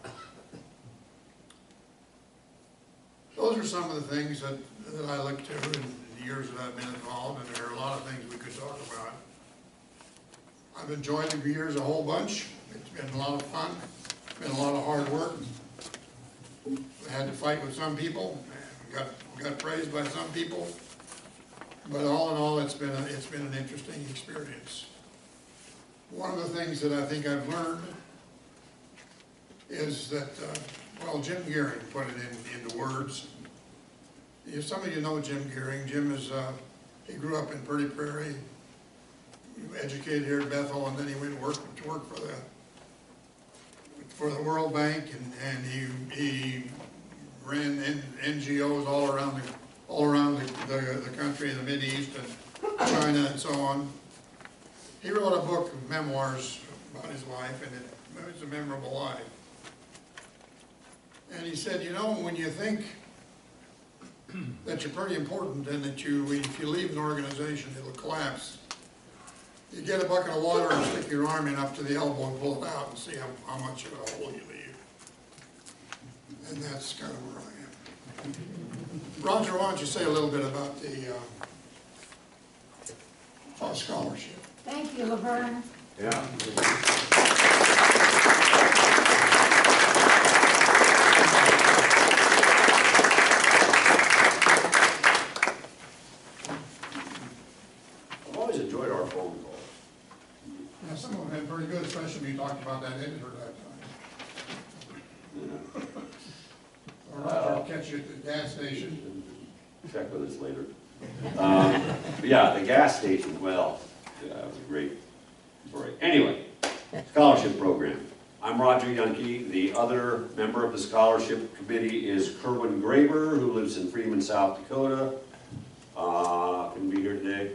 Those are some of the things that I look to in the years that I've been involved, and there are a lot of things we could talk about. I've enjoyed the years a whole bunch. It's been a lot of fun. It's been a lot of hard work. We had to fight with some people. We got praised by some people. But all in all, it's been an interesting experience. One of the things that I think I've learned is that, well, Jim Gearing put it into words. Some of you know Jim Gearing. Jim is, he grew up in Pretty Prairie, educated here at Bethel, and then he went to work for the World Bank, and he ran NGOs all around the country, the Mideast and China and so on. He wrote a book of memoirs about his life, and it was a memorable life. And he said, you know, when you think that you're pretty important and that if you leave an organization, it'll collapse, you get a bucket of water and stick your arm in up to the elbow and pull it out and see how much of a hole you leave. And that's kind of where I am. Roger, why don't you say a little bit about the scholarship? Thank you, Laverne. Yeah. I've always enjoyed our phone calls. Yeah, some of them have been pretty good, especially when you talked about that editor that time. Or Roger will catch you at the gas station. Check with us later. But yeah, the gas station, well, yeah, it was a great story. Anyway, scholarship program. I'm Roger Yunke. The other member of the scholarship committee is Kerwin Graber, who lives in Freeman, South Dakota. Couldn't be here today.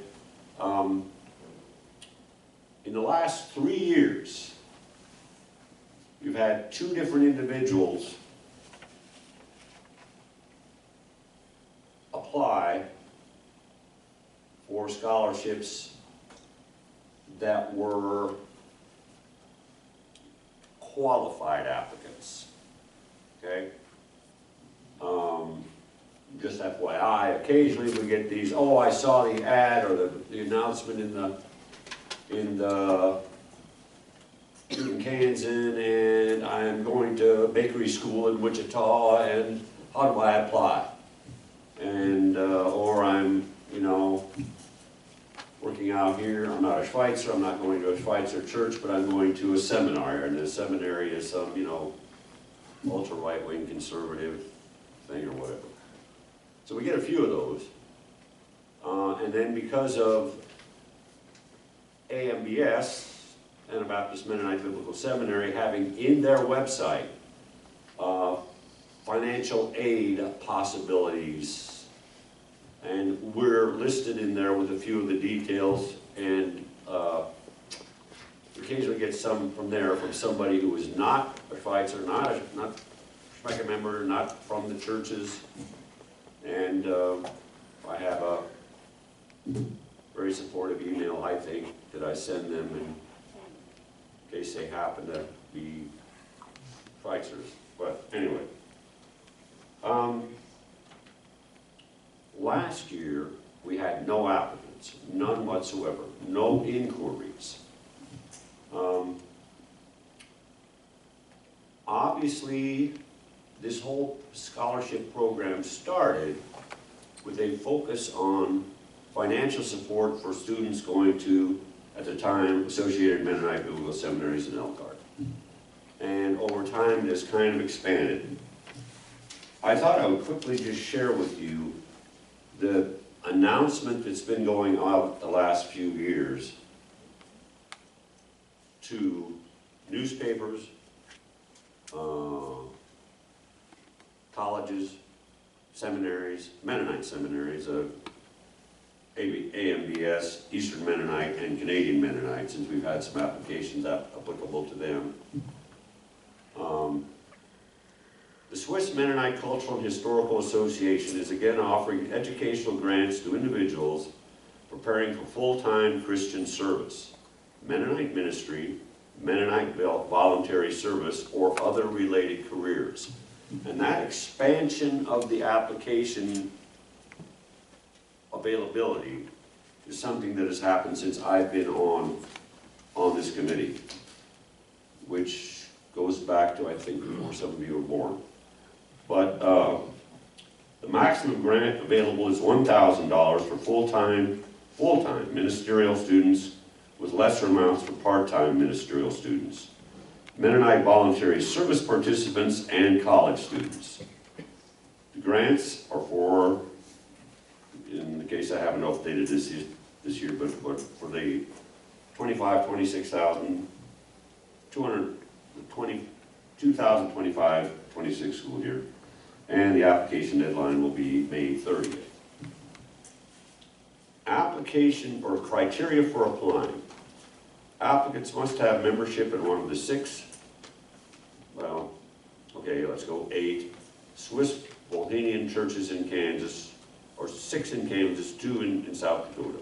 In the last 3 years, you've had 2 different individuals apply for scholarships that were qualified applicants, okay? just FYI, occasionally we get these, oh, I saw the ad or the announcement in the Newton Kansan, and I'm going to bakery school in Wichita, and how do I apply? And, or I'm, you know, working out here, I'm not a Schweitzer, I'm not going to a Schweitzer church, but I'm going to a seminary, and the seminary is some, you know, ultra right-wing conservative thing or whatever. So we get a few of those. And then because of AMBS, Anabaptist Mennonite Biblical Seminary, having in their website financial aid possibilities, and we're listed in there with a few of the details, and occasionally get some from there from somebody who is not a Schweitzer, not a Schmecker member, not from the churches, and I have a very supportive email, I think, that I send them in case they happen to be Schweitzers. But anyway, last year we had no applicants, none whatsoever, no inquiries. Obviously, this whole scholarship program started with a focus on financial support for students going to, at the time, Associated Mennonite Biblical Seminaries in Elkhart. And over time, it has kind of expanded. I thought I would quickly just share with you the announcement that's been going out the last few years to newspapers, colleges, seminaries, Mennonite seminaries, AMBS, Eastern Mennonite, and Canadian Mennonite, since we've had some applications applicable to them. The Swiss Mennonite Cultural and Historical Association is again offering educational grants to individuals preparing for full-time Christian service, Mennonite ministry, Mennonite voluntary service, or other related careers. And that expansion of the application availability is something that has happened since I've been on this committee, which goes back to, I think, before some of you were born. But the maximum grant available is $1,000 for full-time ministerial students, with lesser amounts for part-time ministerial students, Mennonite voluntary service participants, and college students. The grants are for, in the case I haven't updated this year, but for the 2025-26 school year, and the application deadline will be May 30th. Application or criteria for applying. Applicants must have membership in one of the 8 Swiss Bohemian churches in Kansas, or 6 in Kansas, 2 in South Dakota,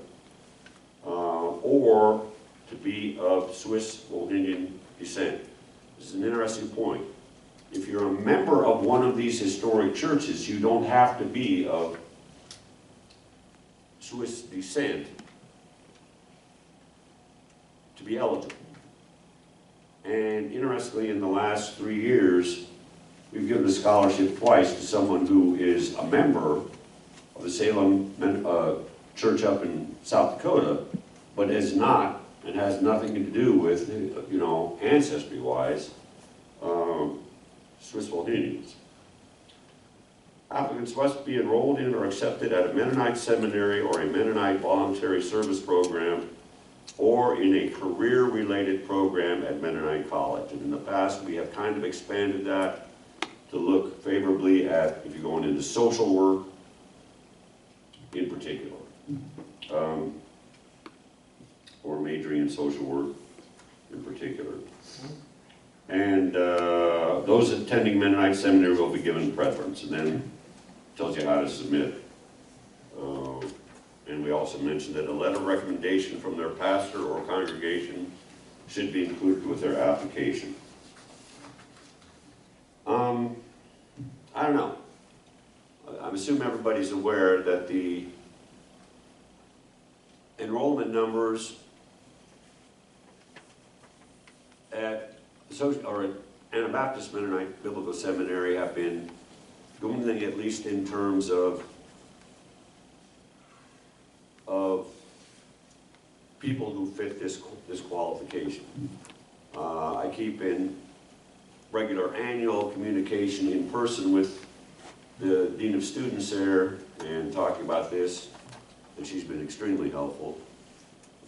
or to be of Swiss Bohemian descent. This is an interesting point. If you're a member of one of these historic churches, you don't have to be of Swiss descent to be eligible. And interestingly, in the last 3 years, we've given a scholarship twice to someone who is a member of the Salem church up in South Dakota, but is not, and has nothing to do with, you know, ancestry-wise, Swiss Bohemians. Applicants must be enrolled in or accepted at a Mennonite seminary or a Mennonite voluntary service program, or in a career-related program at Mennonite College. And in the past, we have kind of expanded that to look favorably at if you're going into social work in particular, or majoring in social work in particular. And those attending Mennonite seminary will be given preference, and then tells you how to submit. And we also mentioned that a letter of recommendation from their pastor or congregation should be included with their application. I don't know. I'm assume everybody's aware that the enrollment numbers at Anabaptist Mennonite Biblical Seminary have been dwindling, at least in terms of people who fit this qualification. I keep in regular annual communication in person with the Dean of Students there and talking about this, and she's been extremely helpful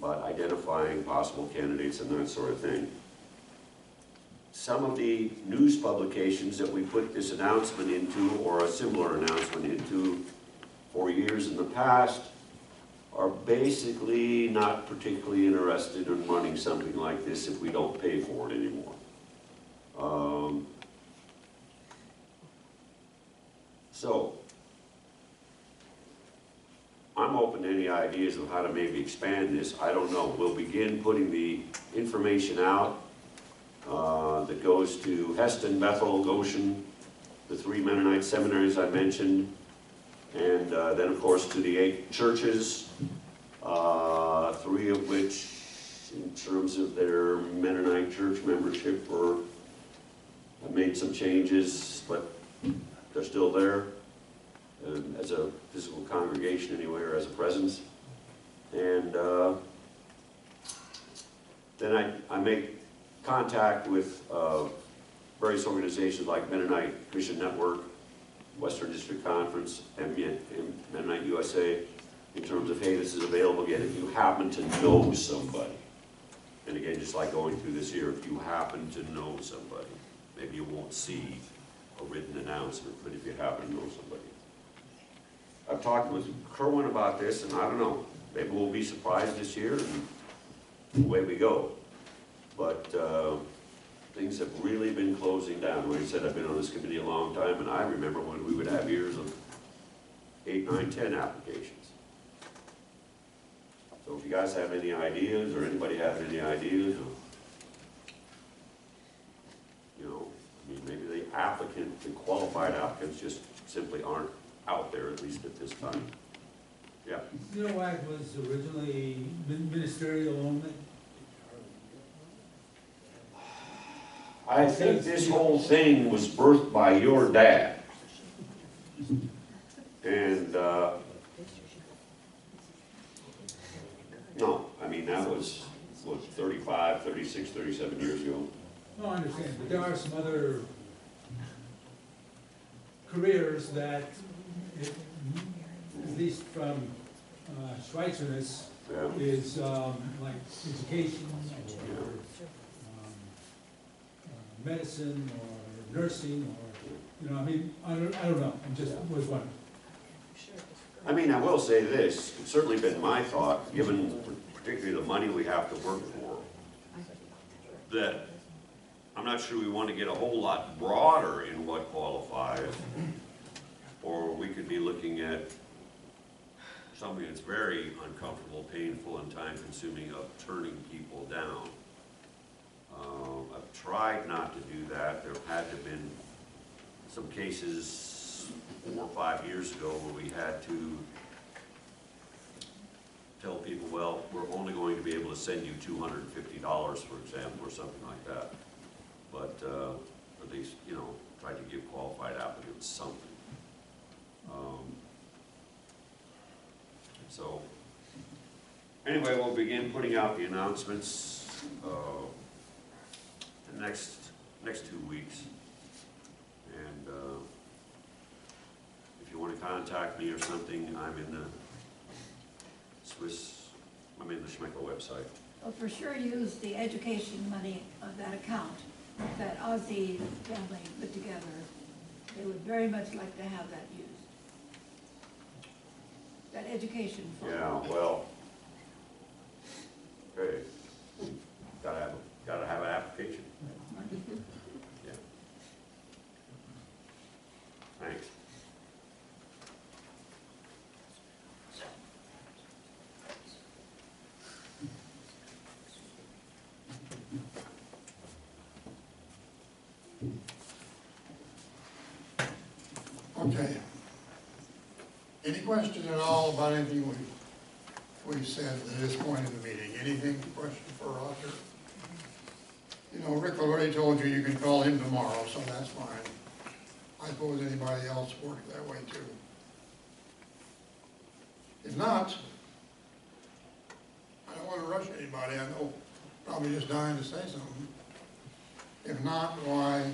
about identifying possible candidates and that sort of thing. Some of the news publications that we put this announcement into, or a similar announcement into for years in the past, are basically not particularly interested in running something like this if we don't pay for it anymore. So, I'm open to any ideas of how to maybe expand this. I don't know. We'll begin putting the information out that goes to Heston, Bethel, Goshen, the 3 Mennonite seminaries I mentioned, and then of course to the 8 churches, 3 of which in terms of their Mennonite church membership have made some changes, but they're still there as a physical congregation anyway, or as a presence. And then I make contact with various organizations like Mennonite Christian Network, Western District Conference, and Mennonite USA, in terms of, hey, this is available again if you happen to know somebody. And again, just like going through this here, if you happen to know somebody, maybe you won't see a written announcement, but if you happen to know somebody. I've talked with Kerwin about this, and I don't know, maybe we'll be surprised this year, and away we go. But things have really been closing down. Like I said, I've been on this committee a long time, and I remember when we would have years of 8, 9, 10 applications. So if you guys have any ideas, or anybody has any ideas of, I mean, maybe the qualified applicants just simply aren't out there, at least at this time. Yeah. You know why it was originally ministerial only? I think this whole thing was birthed by your dad. And, no, I mean, that was, 35, 36, 37 years ago. No, I understand, but there are some other careers that, at least from Schweitzerness, Yeah. is like education or medicine or nursing or, I mean, I don't know, I just was wondering. I mean, I will say this, it's certainly been my thought, given particularly the money we have to work for, that I'm not sure we want to get a whole lot broader in what qualifies, or we could be looking at something that's very uncomfortable, painful, and time-consuming of turning people down. I've tried not to do that. There had to have been some cases 4 or 5 years ago where we had to tell people, well, we're only going to be able to send you $250, for example, or something like that. But at least, try to give qualified applicants something. So, anyway, we'll begin putting out the announcements the next 2 weeks. And if you want to contact me or something, I'm in the Schmeckel website. Well, for sure use the education money of that account that Ozzy family put together. They would very much like to have that used. That education fund. Yeah, well, okay, gotta have an application. Yeah. Thanks. Okay. Any questions at all about anything we've said at this point in the meeting? Anything, question for Roger? You know, Rick already told you you can call him tomorrow, so that's fine. I suppose anybody else worked that way too. If not, I don't want to rush anybody. I know probably just dying to say something. If not, why,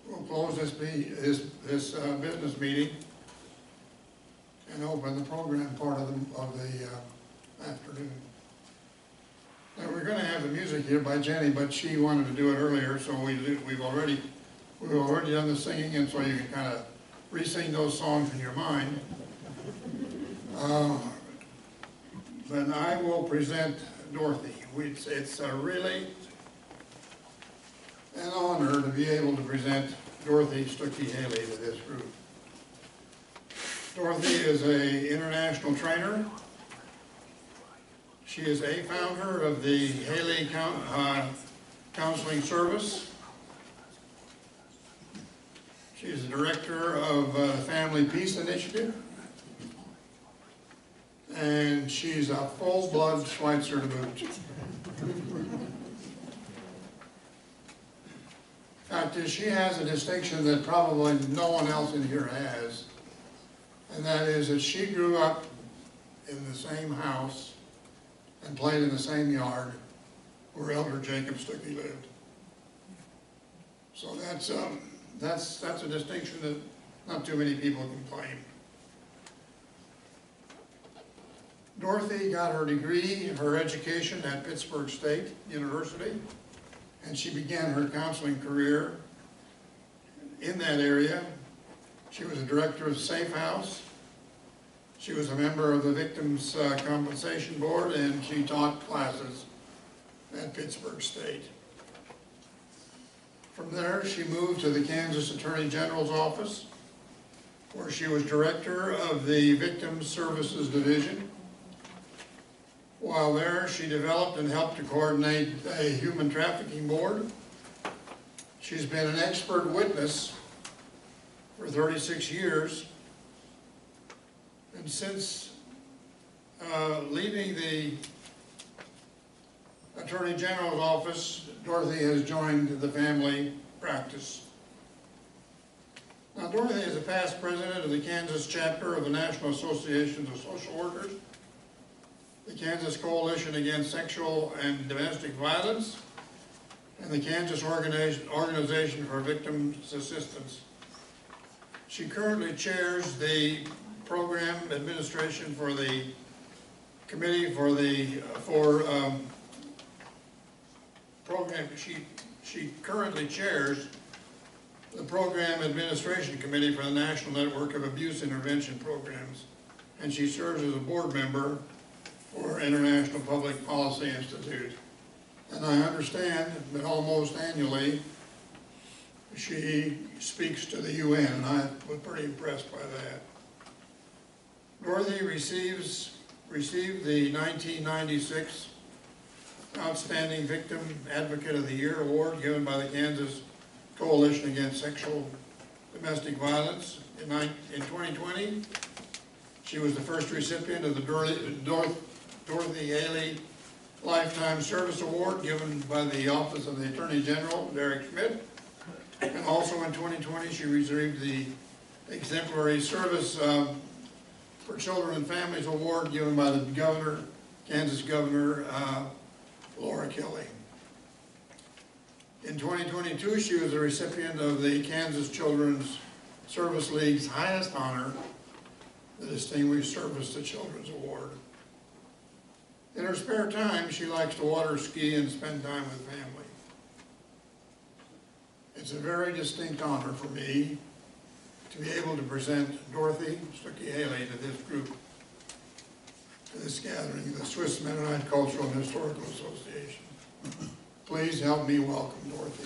we'll close this business meeting and open the program part of the afternoon. Now, we're gonna have the music here by Jenny, but she wanted to do it earlier, so we've already done the singing, and so you can kind of re-sing those songs in your mind. But I will present Dorothy. It's really an honor to be able to present Dorothy Stuckey Haley to this group. Dorothy is an international trainer. She is a founder of the Haley Counseling Service. She's the director of the Family Peace Initiative. And she's a full-blood Schweitzer to boot. In fact, she has a distinction that probably no one else in here has, and that is that she grew up in the same house and played in the same yard where Elder Jacob Stuckey lived. So that's a distinction that not too many people can claim. Dorothy got her degree, her education at Pittsburgh State University, and she began her counseling career in that area. She was a director of Safe House. She was a member of the Victims' Compensation Board, and she taught classes at Pittsburgh State. From there, she moved to the Kansas Attorney General's office, where she was director of the Victims Services Division. While there, she developed and helped to coordinate a human trafficking board. She's been an expert witness for 36 years. And since leaving the Attorney General's office, Dorothy has joined the family practice. Now, Dorothy is a past president of the Kansas chapter of the National Association of Social Workers, the Kansas Coalition Against Sexual and Domestic Violence, and the Kansas Organization for Victims Assistance. She currently chairs the program administration for the committee she currently chairs the program administration committee for the National Network of Abuse Intervention Programs, and she serves as a board member for International Public Policy Institute. And I understand that almost annually she speaks to the UN, and I was pretty impressed by that. Dorothy received the 1996 Outstanding Victim Advocate of the Year Award given by the Kansas Coalition Against Sexual Domestic Violence. In 2020, she was the first recipient of the Dorothy Haley Lifetime Service Award given by the Office of the Attorney General, Derek Schmidt. And also in 2020, she received the Exemplary Service for Children and Families Award given by the governor, Kansas Governor Laura Kelly. In 2022, she was a recipient of the Kansas Children's Service League's highest honor, the Distinguished Service to Children's Award. In her spare time, she likes to water ski and spend time with family. It's a very distinct honor for me to be able to present Dorothy Stuckey Haley to this group, to this gathering, the Swiss Mennonite Cultural and Historical Association. Please help me welcome Dorothy.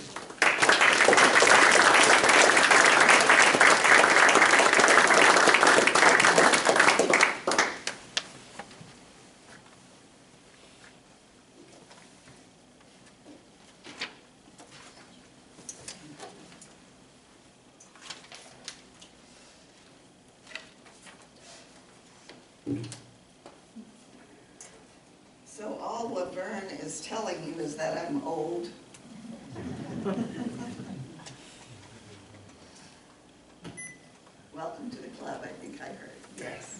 So all Laverne is telling you is that I'm old. Welcome to the club, I think I heard. Yes.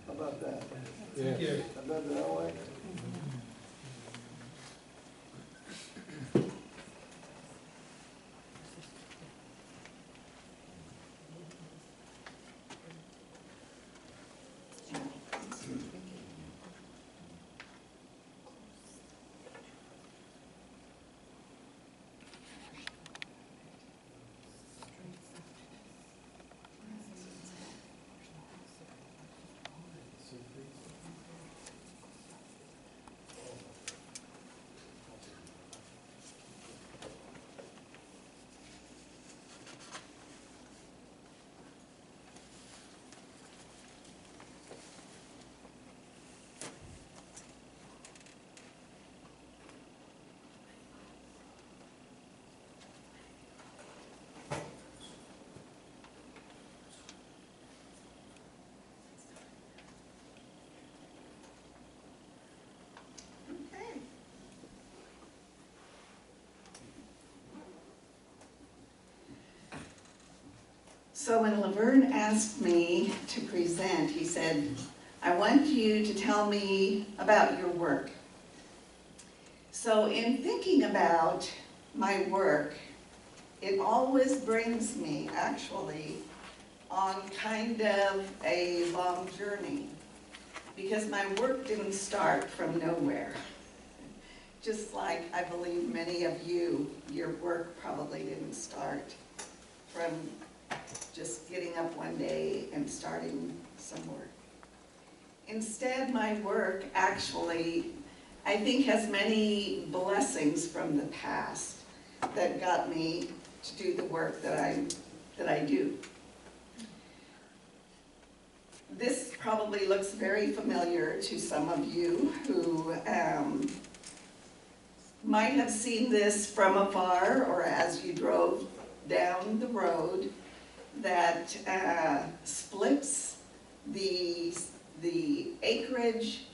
How about that? Thank you. How about that way? Okay. So when Laverne asked me to present, he said, I want you to tell me about your work. So in thinking about my work, it always brings me actually on kind of a long journey, because my work didn't start from nowhere. Just like I believe many of you, your work probably didn't start from just getting up one day and starting some work. Instead, my work actually, I think, has many blessings from the past that got me to do the work that I do. This probably looks very familiar to some of you who might have seen this from afar or as you drove down the road that splits the acreage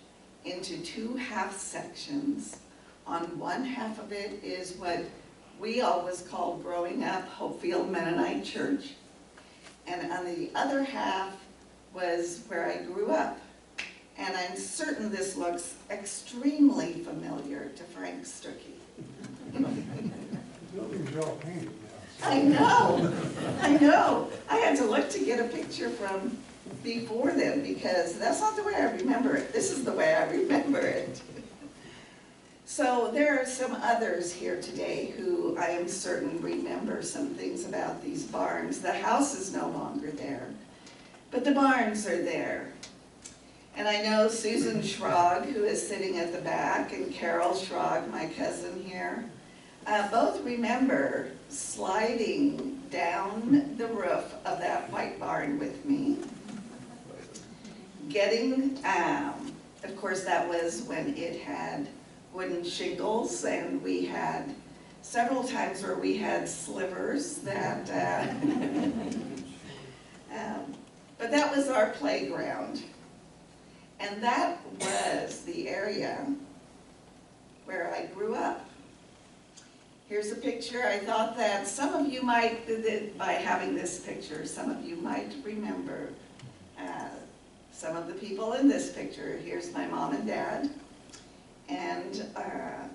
into two half sections. On one half of it is what we always called growing up Hopefield Mennonite Church, and on the other half was where I grew up. And I'm certain this looks extremely familiar to Frank Stuckey. Buildings are all painted now. I know, I know. I had to look to get a picture from before then because that's not the way I remember it. This is the way I remember it. So there are some others here today who I am certain remember some things about these barns. The house is no longer there, but the barns are there. And I know Susan Schrog, who is sitting at the back, and Carol Schrog, my cousin here, both remember sliding down the roof of that white barn with me. Getting, of course that was when it had wooden shingles, and we had several times where we had slivers that, but that was our playground. And that was the area where I grew up. Here's a picture. I thought that some of you might, by having this picture, some of you might remember some of the people in this picture. Here's my mom and dad, and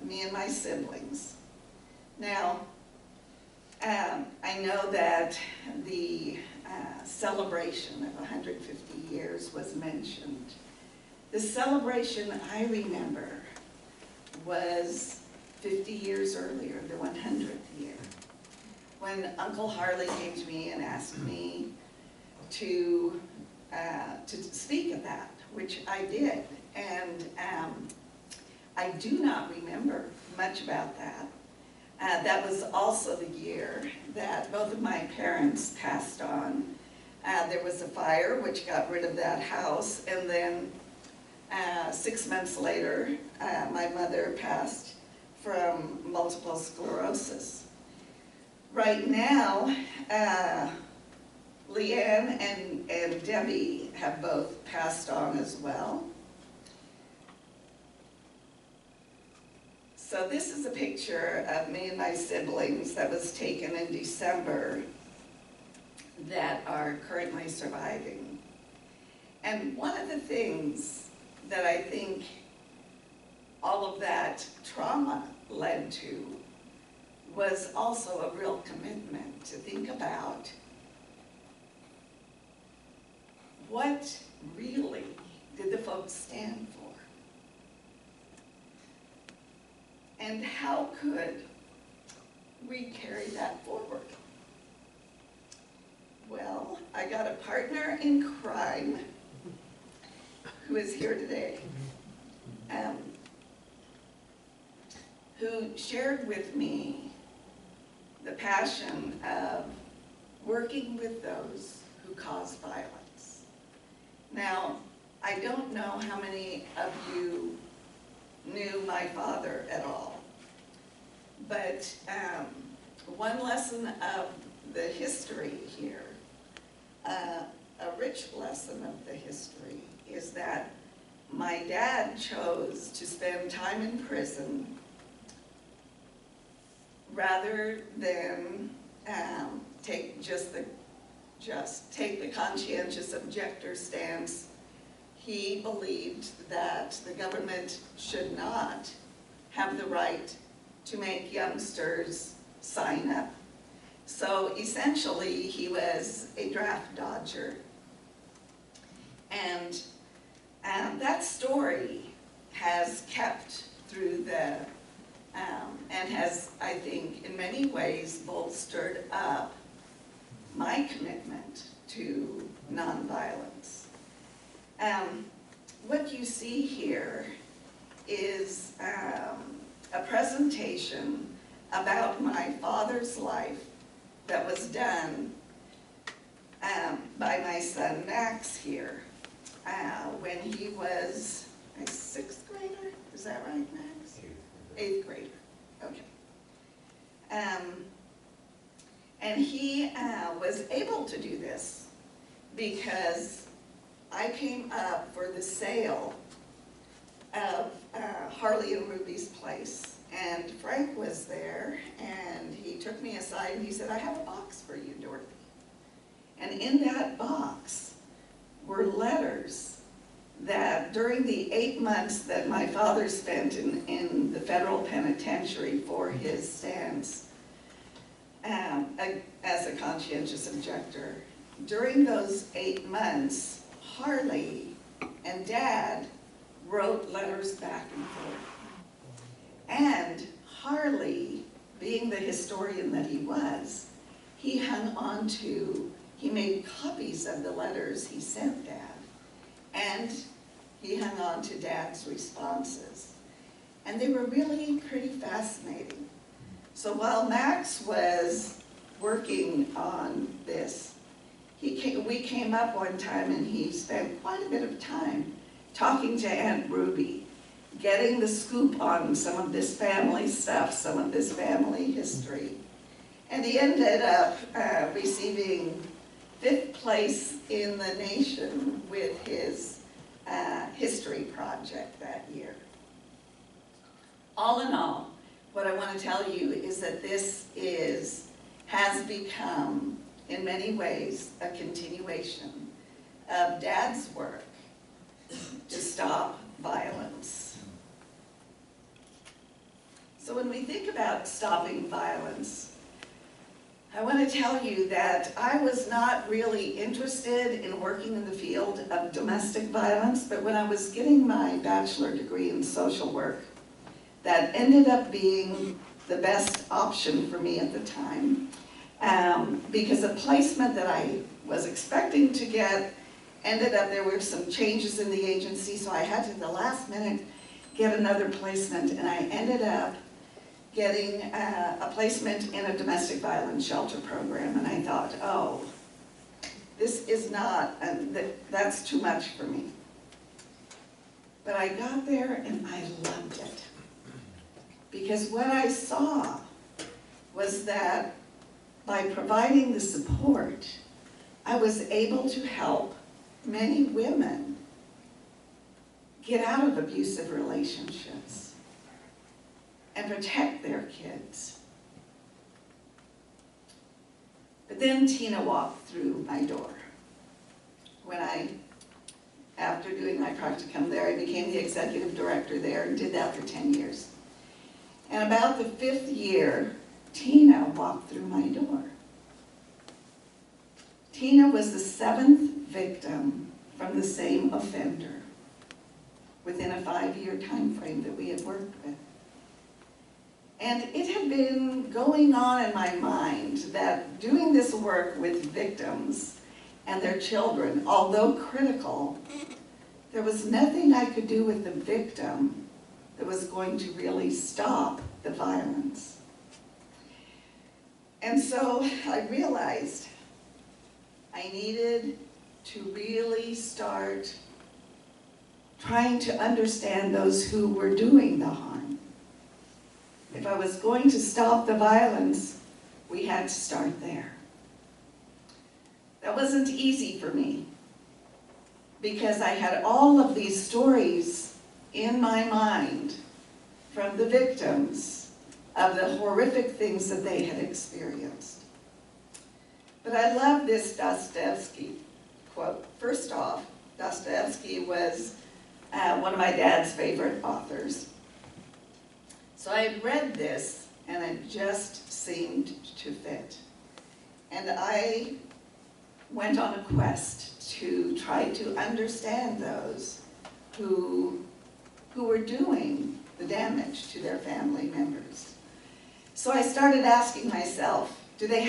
me and my siblings. Now, I know that the celebration of 150 years was mentioned. The celebration I remember was 50 years earlier, the 100th year, when Uncle Harley came to me and asked me to speak at that, which I did. And I do not remember much about that. That was also the year that both of my parents passed on. There was a fire which got rid of that house, and then 6 months later, my mother passed from multiple sclerosis. Right now, Leanne and Debbie have both passed on as well. So this is a picture of me and my siblings that was taken in December that are currently surviving. And one of the things that I think all of that trauma led to was also a real commitment to think about what really did the folks stand for? And how could we carry that forward? Well, I got a partner in crime who is here today, who shared with me the passion of working with those who cause violence. Now, I don't know how many of you knew my father at all, but one lesson of the history here, a rich lesson of the history, is that my dad chose to spend time in prison rather than take the conscientious objector stance. He believed that the government should not have the right to make youngsters sign up. So essentially, he was a draft dodger. And that story has kept through the, and has, I think, in many ways bolstered up my commitment to nonviolence. What you see here is a presentation about my father's life that was done by my son Max here when he was a 6th grader. Is that right, Max? 8th grader. Okay. And he was able to do this because I came up for the sale of Harley and Ruby's place, and Frank was there, and he took me aside and he said, "I have a box for you, Dorothy." And in that box were letters that during the 8 months that my father spent in the federal penitentiary for his stance as a conscientious objector, during those 8 months, Harley and Dad wrote letters back and forth. And Harley, being the historian that he was, he hung on to, he made copies of the letters he sent Dad, and he hung on to Dad's responses. And they were really pretty fascinating. So while Max was working on this, we came up one time and he spent quite a bit of time talking to Aunt Ruby, getting the scoop on some of this family stuff, some of this family history. And he ended up receiving 5th place in the nation with his history project that year. All in all, what I want to tell you is that this has become, in many ways, a continuation of Dad's work to stop violence. So when we think about stopping violence, I want to tell you that I was not really interested in working in the field of domestic violence, but when I was getting my bachelor degree in social work, that ended up being the best option for me at the time. because a placement that I was expecting to get ended up, there were some changes in the agency, so I had to, at the last minute, get another placement, and I ended up getting a placement in a domestic violence shelter program, and I thought, oh, this is not, that's too much for me. But I got there and I loved it. Because what I saw was that by providing the support, I was able to help many women get out of abusive relationships and protect their kids. But then Tina walked through my door. When after doing my practicum there, I became the executive director there and did that for 10 years. And about the 5th year, Tina walked through my door. Tina was the 7th victim from the same offender within a 5-year time frame that we had worked with. And it had been going on in my mind that doing this work with victims and their children, although critical, there was nothing I could do with the victim that was going to really stop the violence. And so I realized I needed to really start trying to understand those who were doing the harm. If I was going to stop the violence, we had to start there. That wasn't easy for me because I had all of these stories in my mind from the victims of the horrific things that they had experienced. But I love this Dostoevsky quote. First off, Dostoevsky was one of my dad's favorite authors. So I had read this, and it just seemed to fit. And I went on a quest to try to understand those who were doing the damage to their family members. So I started asking myself, do they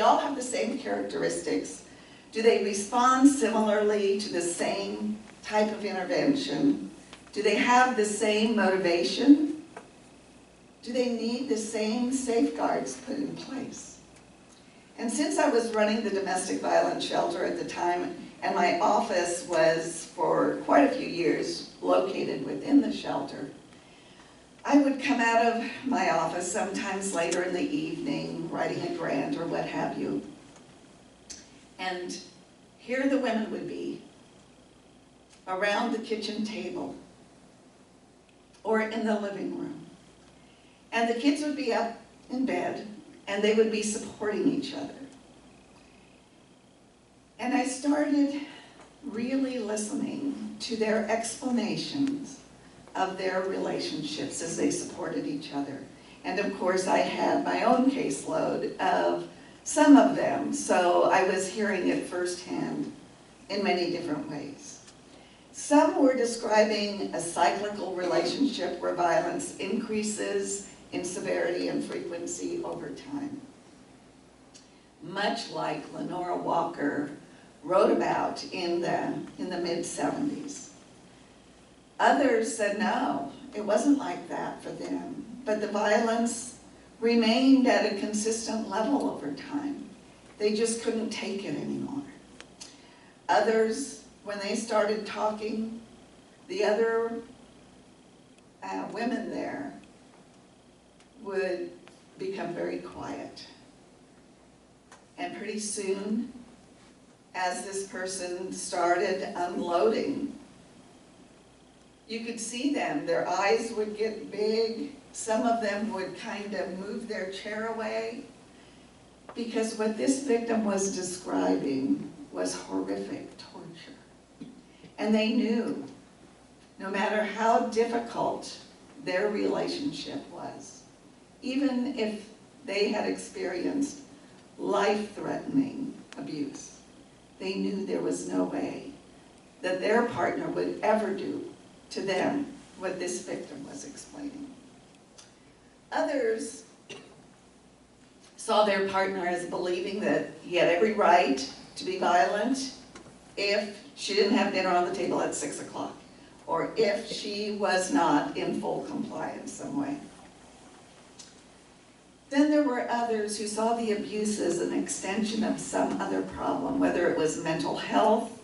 all have the same characteristics? Do they respond similarly to the same type of intervention? Do they have the same motivation? Do they need the same safeguards put in place? And since I was running the domestic violence shelter at the time, and my office was for quite a few years located within the shelter, I would come out of my office sometimes later in the evening, writing a grant or what have you, and here the women would be around the kitchen table or in the living room. And the kids would be up in bed, and they would be supporting each other. And I started really listening to their explanations of their relationships as they supported each other. And of course, I had my own caseload of some of them, so I was hearing it firsthand in many different ways. Some were describing a cyclical relationship where violence increases in severity and frequency over time. Much like Lenora Walker wrote about in the mid-70s. Others said no, it wasn't like that for them, but the violence remained at a consistent level over time. They just couldn't take it anymore. Others, when they started talking, the other women there would become very quiet. And pretty soon, as this person started unloading, you could see them, their eyes would get big, some of them would kind of move their chair away, because what this victim was describing was horrific torture. And they knew, no matter how difficult their relationship was, even if they had experienced life-threatening abuse, they knew there was no way that their partner would ever do to them what this victim was explaining. Others saw their partner as believing that he had every right to be violent if she didn't have dinner on the table at 6 o'clock, or if she was not in full compliance some way. Then there were others who saw the abuse as an extension of some other problem, whether it was mental health,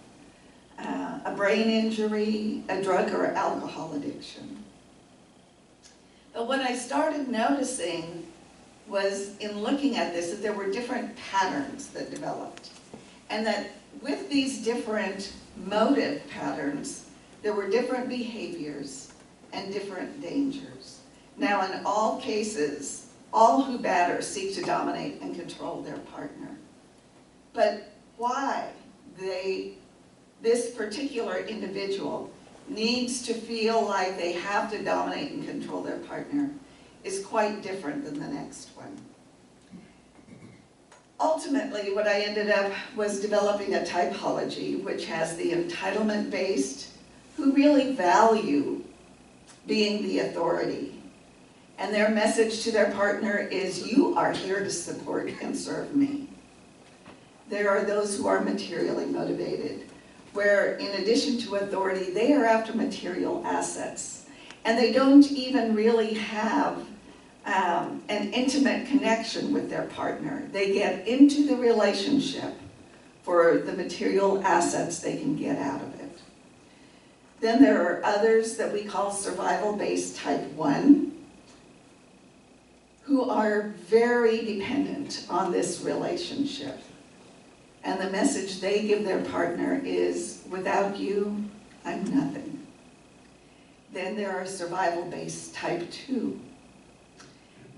a brain injury, a drug or alcohol addiction. But what I started noticing was, in looking at this, that there were different patterns that developed. And that with these different motive patterns, there were different behaviors and different dangers. Now, in all cases, all who batter seek to dominate and control their partner. But why this particular individual needs to feel like they have to dominate and control their partner is quite different than the next one. Ultimately, what I ended up was developing a typology which has the entitlement-based, who really value being the authority. And their message to their partner is, you are here to support and serve me. There are those who are materially motivated, where in addition to authority, they are after material assets. And they don't even really have an intimate connection with their partner. They get into the relationship for the material assets they can get out of it. Then there are others that we call survival-based type 1, who are very dependent on this relationship. And the message they give their partner is, without you, I'm nothing. Then there are survival-based type 2.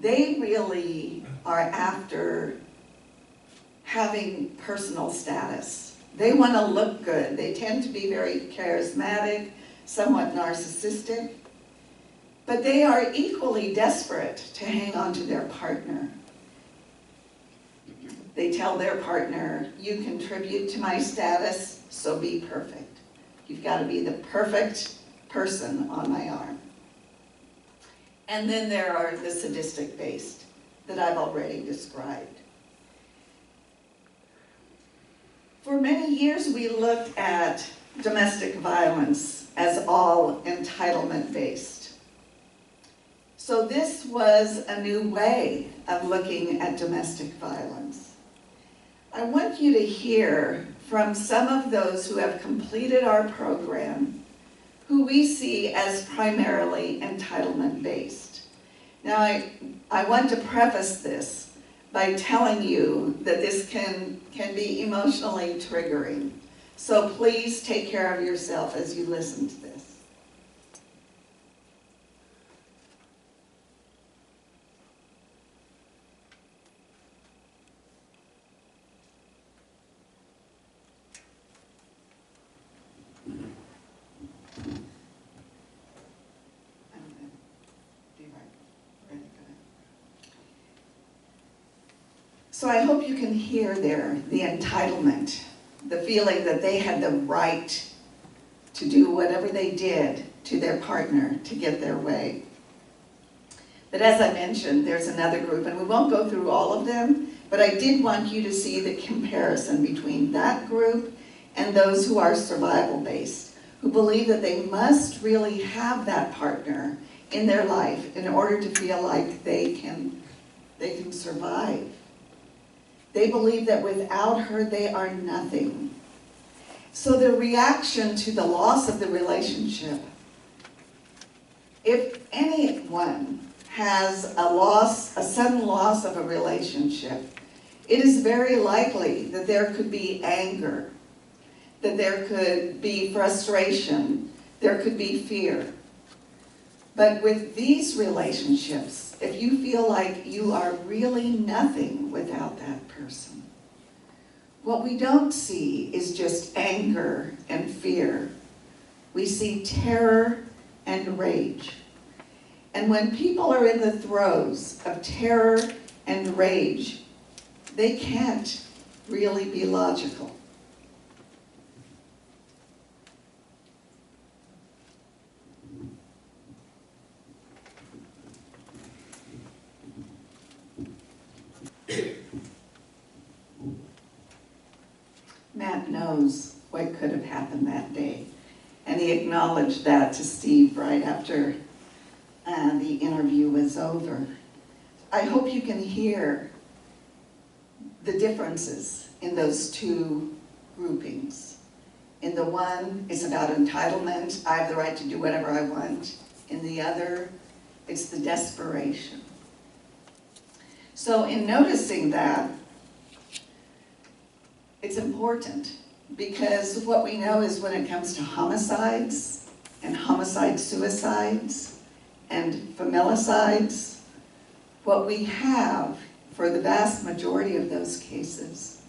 They really are after having personal status. They want to look good. They tend to be very charismatic, somewhat narcissistic, but they are equally desperate to hang on to their partner. They tell their partner, you contribute to my status, so be perfect. You've got to be the perfect person on my arm. And then there are the sadistic-based that I've already described. For many years, we looked at domestic violence as all entitlement-based. So this was a new way of looking at domestic violence. I want you to hear from some of those who have completed our program, who we see as primarily entitlement-based. Now, I want to preface this by telling you that this can be emotionally triggering. So please take care of yourself as you listen to this. So I hope you can hear there the entitlement, the feeling that they had the right to do whatever they did to their partner to get their way. But as I mentioned, there's another group, and we won't go through all of them, but I did want you to see the comparison between that group and those who are survival-based, who believe that they must really have that partner in their life in order to feel like they can survive. They believe that without her, they are nothing. So the reaction to the loss of the relationship, if anyone has a sudden loss of a relationship, it is very likely that there could be anger, that there could be frustration, there could be fear. But with these relationships, if you feel like you are really nothing without that person, what we don't see is just anger and fear. We see terror and rage. And when people are in the throes of terror and rage, they can't really be logical. knows what could have happened that day. And he acknowledged that to Steve right after the interview was over. I hope you can hear the differences in those two groupings. In the one, it's about entitlement, I have the right to do whatever I want. In the other, it's the desperation. So in noticing that, it's important, because what we know is when it comes to homicides and homicide-suicides and familicides, what we have for the vast majority of those cases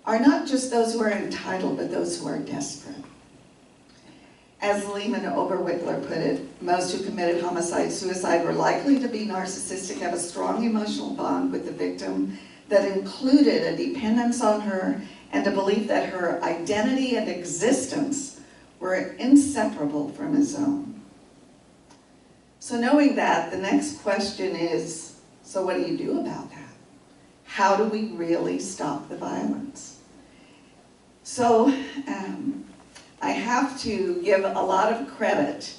are not just those who are entitled, but those who are desperate. As Lehman Oberwickler put it, most who committed homicide-suicide were likely to be narcissistic, have a strong emotional bond with the victim that included a dependence on her and a belief that her identity and existence were inseparable from his own. So knowing that, the next question is, so what do you do about that? How do we really stop the violence? So I have to give a lot of credit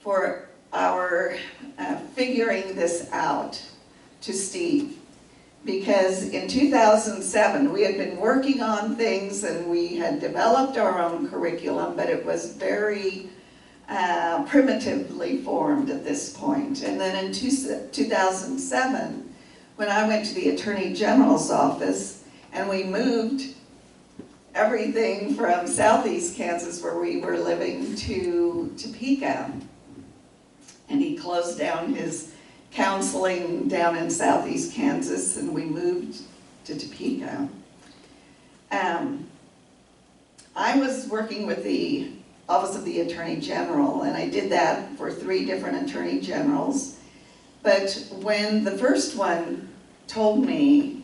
for our figuring this out to Steve. Because in 2007, we had been working on things and we had developed our own curriculum, but it was very primitively formed at this point. And then in 2007, when I went to the Attorney General's office and we moved everything from Southeast Kansas, where we were living, to Topeka, and he closed down his counseling down in Southeast Kansas, and we moved to Topeka. I was working with the Office of the Attorney General, and I did that for 3 different Attorney Generals. But when the first one told me,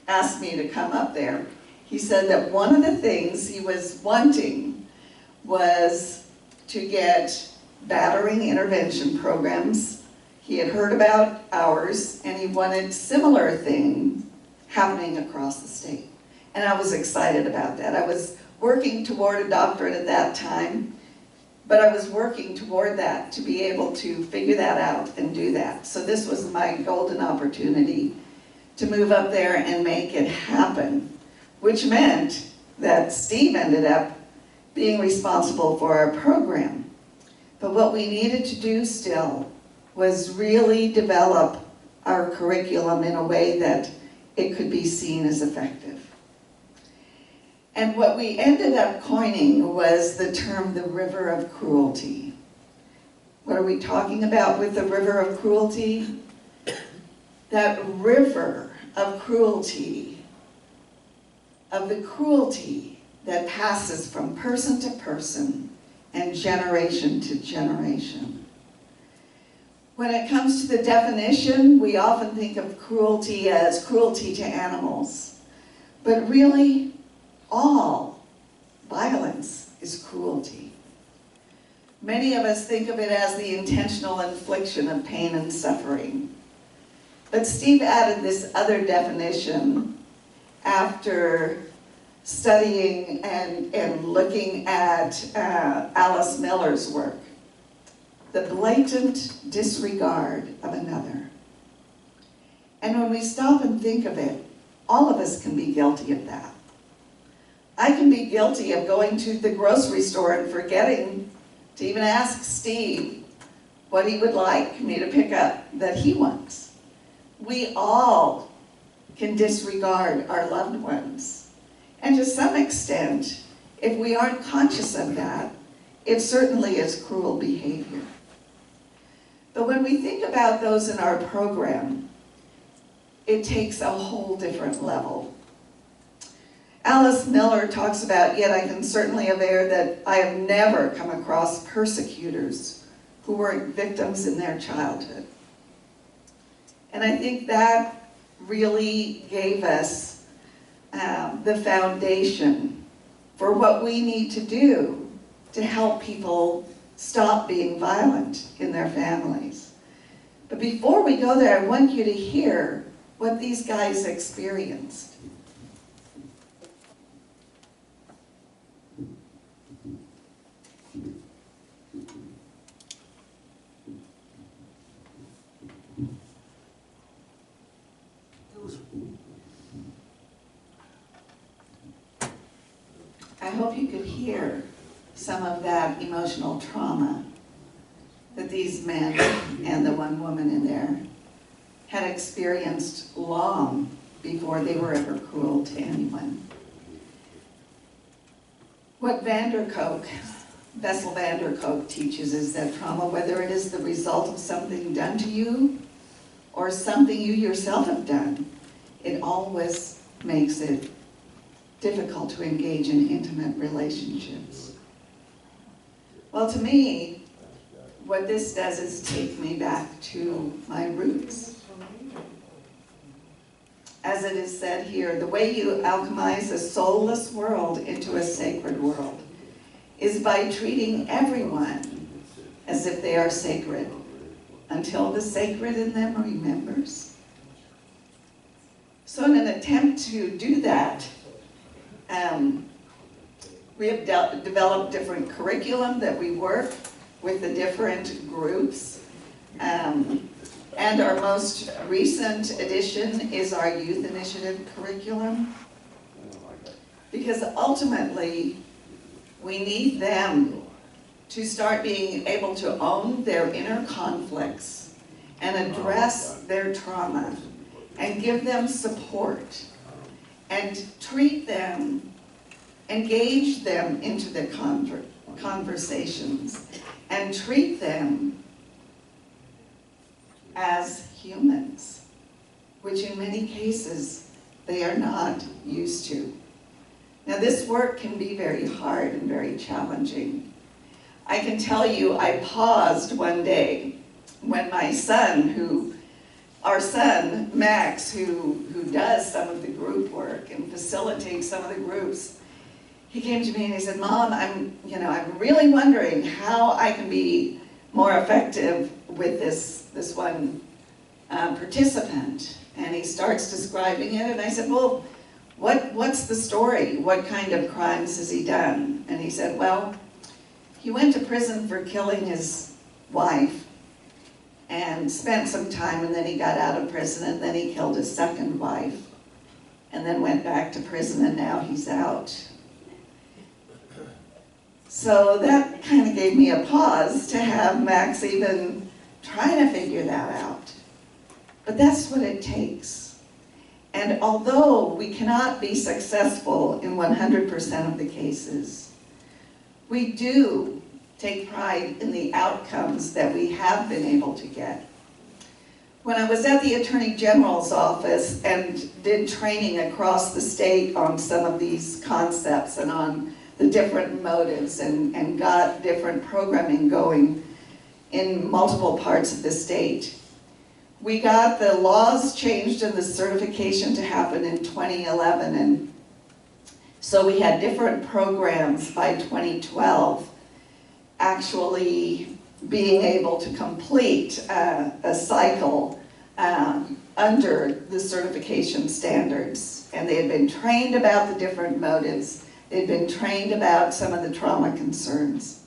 asked me to come up there, he said that one of the things he was wanting was to get battering intervention programs. He had heard about ours, and he wanted similar things happening across the state. And I was excited about that. I was working toward a doctorate at that time, but I was working toward that to be able to figure that out and do that. So this was my golden opportunity to move up there and make it happen, which meant that Steve ended up being responsible for our program. But what we needed to do still was really develop our curriculum in a way that it could be seen as effective. And what we ended up coining was the term, the river of cruelty. What are we talking about with the river of cruelty? That river of cruelty, of the cruelty that passes from person to person and generation to generation. When it comes to the definition, we often think of cruelty as cruelty to animals, but really, all violence is cruelty. Many of us think of it as the intentional infliction of pain and suffering. But Steve added this other definition after studying and looking at Alice Miller's work. The blatant disregard of another. And when we stop and think of it, all of us can be guilty of that. I can be guilty of going to the grocery store and forgetting to even ask Steve what he would like me to pick up that he wants. We all can disregard our loved ones. And to some extent, if we aren't conscious of that, it certainly is cruel behavior. But when we think about those in our program, it takes a whole different level. Alice Miller talks about, yet I can certainly aver that I have never come across persecutors who weren't victims in their childhood. And I think that really gave us the foundation for what we need to do to help people stop being violent in their families. But before we go there, I want you to hear what these guys experienced. hope you could hear some of that emotional trauma that these men and the one woman in there had experienced long before they were ever cruel to anyone. What Bessel van der Kolk teaches is that trauma, whether it is the result of something done to you or something you yourself have done, it always makes it difficult to engage in intimate relationships. Well, to me, what this does is take me back to my roots. As it is said here, the way you alchemize a soulless world into a sacred world is by treating everyone as if they are sacred, until the sacred in them remembers. So in an attempt to do that, we have developed different curriculum that we work with the different groups. And our most recent addition is our Youth Initiative curriculum. Because ultimately, we need them to start being able to own their inner conflicts and address their trauma and give them support and treat them, engage them into the conversations and treat them as humans, which in many cases they are not used to. Now this work can be very hard and very challenging. I can tell you I paused one day when my son, our son, Max, who does some of the group work and facilitates some of the groups, he came to me and he said, Mom, I'm really wondering how I can be more effective with this one participant. And he starts describing it, and I said, well, what's the story? What kind of crimes has he done? And he said, well, he went to prison for killing his wife and spent some time, and then he got out of prison, and then he killed his second wife, and then went back to prison, and now he's out. So that kind of gave me a pause to have Max even try to figure that out. But that's what it takes. And although we cannot be successful in 100% of the cases, we do take pride in the outcomes that we have been able to get. When I was at the Attorney General's office and did training across the state on some of these concepts and on the different motives and got different programming going in multiple parts of the state, we got the laws changed and the certification to happen in 2011, and so we had different programs by 2012 actually being able to complete a cycle under the certification standards. And they had been trained about the different motives. They'd been trained about some of the trauma concerns.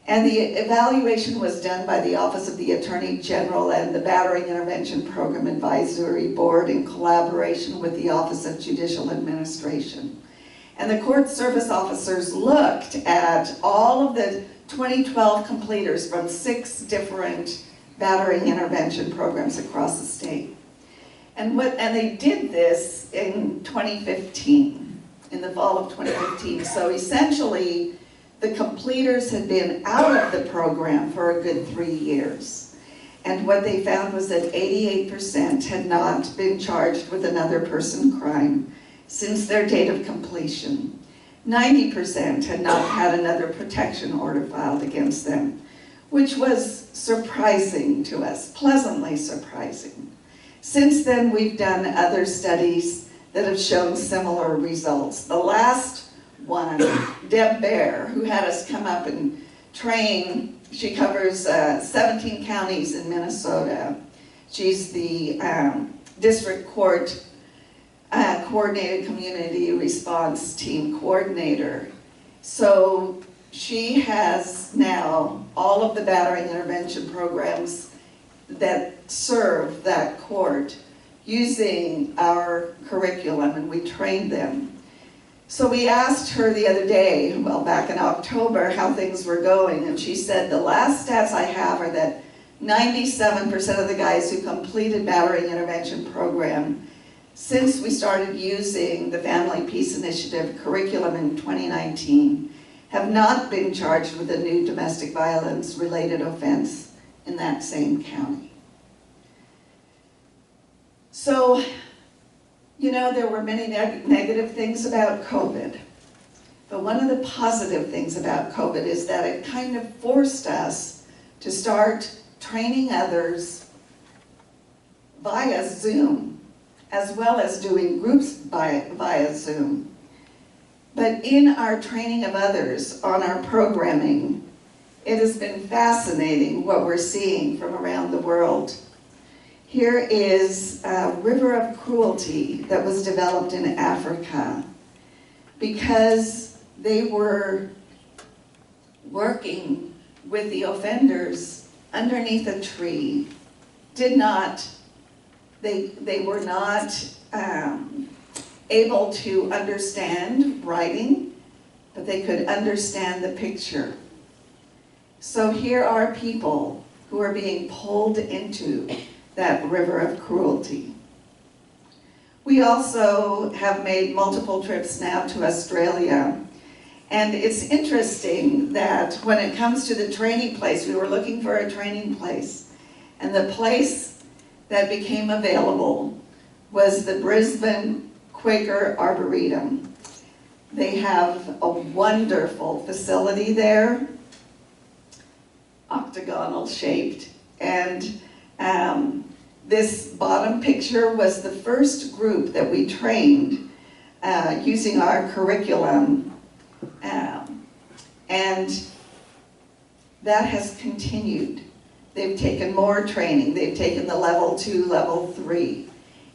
And the evaluation was done by the Office of the Attorney General and the Battering Intervention Program Advisory Board in collaboration with the Office of Judicial Administration. And the court service officers looked at all of the 2012 completers from 6 different battering intervention programs across the state. And they did this in 2015, in the fall of 2015. So essentially, the completers had been out of the program for a good 3 years. And what they found was that 88% had not been charged with another person crime since their date of completion. 90% had not had another protection order filed against them, which was surprising to us, pleasantly surprising. Since then, we've done other studies that have shown similar results. The last one, Deb Baer, who had us come up and train, she covers 17 counties in Minnesota. She's the district court coordinated community response team coordinator. So she has now all of the battering intervention programs that serve that court using our curriculum, and we train them. So we asked her the other day, well, back in October, how things were going, and she said, the last stats I have are that 97% of the guys who completed battering intervention program since we started using the Family Peace Initiative curriculum in 2019 have not been charged with a new domestic violence related offense in that same county. So, you know, there were many negative things about COVID, but one of the positive things about COVID is that it kind of forced us to start training others via Zoom, as well as doing groups via Zoom. But in our training of others on our programming, it has been fascinating what we're seeing from around the world. Here is a river of cruelty that was developed in Africa because they were working with the offenders underneath a tree. They were not able to understand writing, but they could understand the picture. So here are people who are being pulled into that river of cruelty. We also have made multiple trips now to Australia. And it's interesting that when it comes to the training place, we were looking for a training place. And the place that became available was the Brisbane Quaker Arboretum. They have a wonderful facility there, octagonal shaped. And this bottom picture was the first group that we trained using our curriculum. And that has continued. They've taken more training. They've taken the level 2, level 3.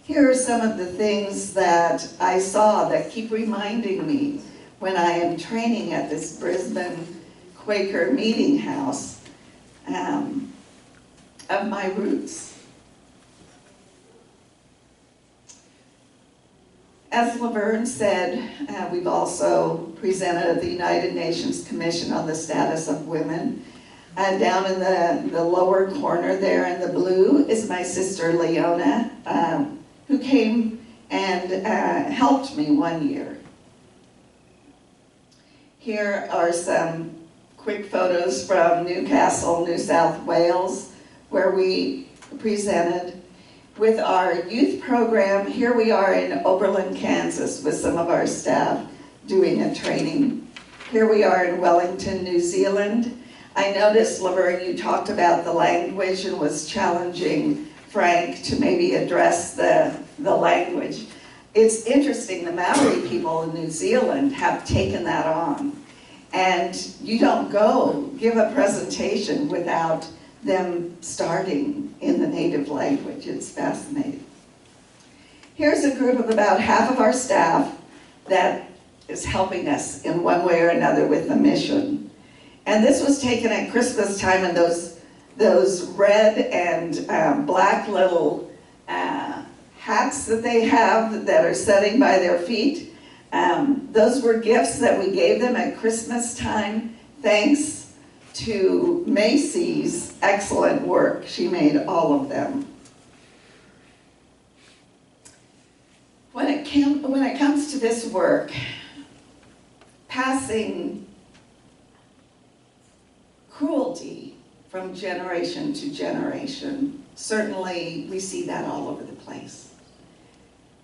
Here are some of the things that I saw that keep reminding me when I am training at this Brisbane Quaker meeting house of my roots. As Laverne said, we've also presented at the United Nations Commission on the Status of Women. Down in the lower corner there in the blue is my sister Leona, who came and helped me one year. Here are some quick photos from Newcastle, New South Wales, where we presented. With our youth program, here we are in Oberlin, Kansas with some of our staff doing a training. Here we are in Wellington, New Zealand. I noticed, Laverne, you talked about the language and was challenging Frank to maybe address the language. It's interesting, the Maori people in New Zealand have taken that on. And you don't go give a presentation without them starting in the native language. It's fascinating. Here's a group of about half of our staff that is helping us in one way or another with the mission. And this was taken at Christmas time, and those red and black little hats that they have that are setting by their feet, those were gifts that we gave them at Christmas time, thanks to Macy's excellent work. She made all of them. When it comes to this work, passing cruelty from generation to generation, certainly we see that all over the place.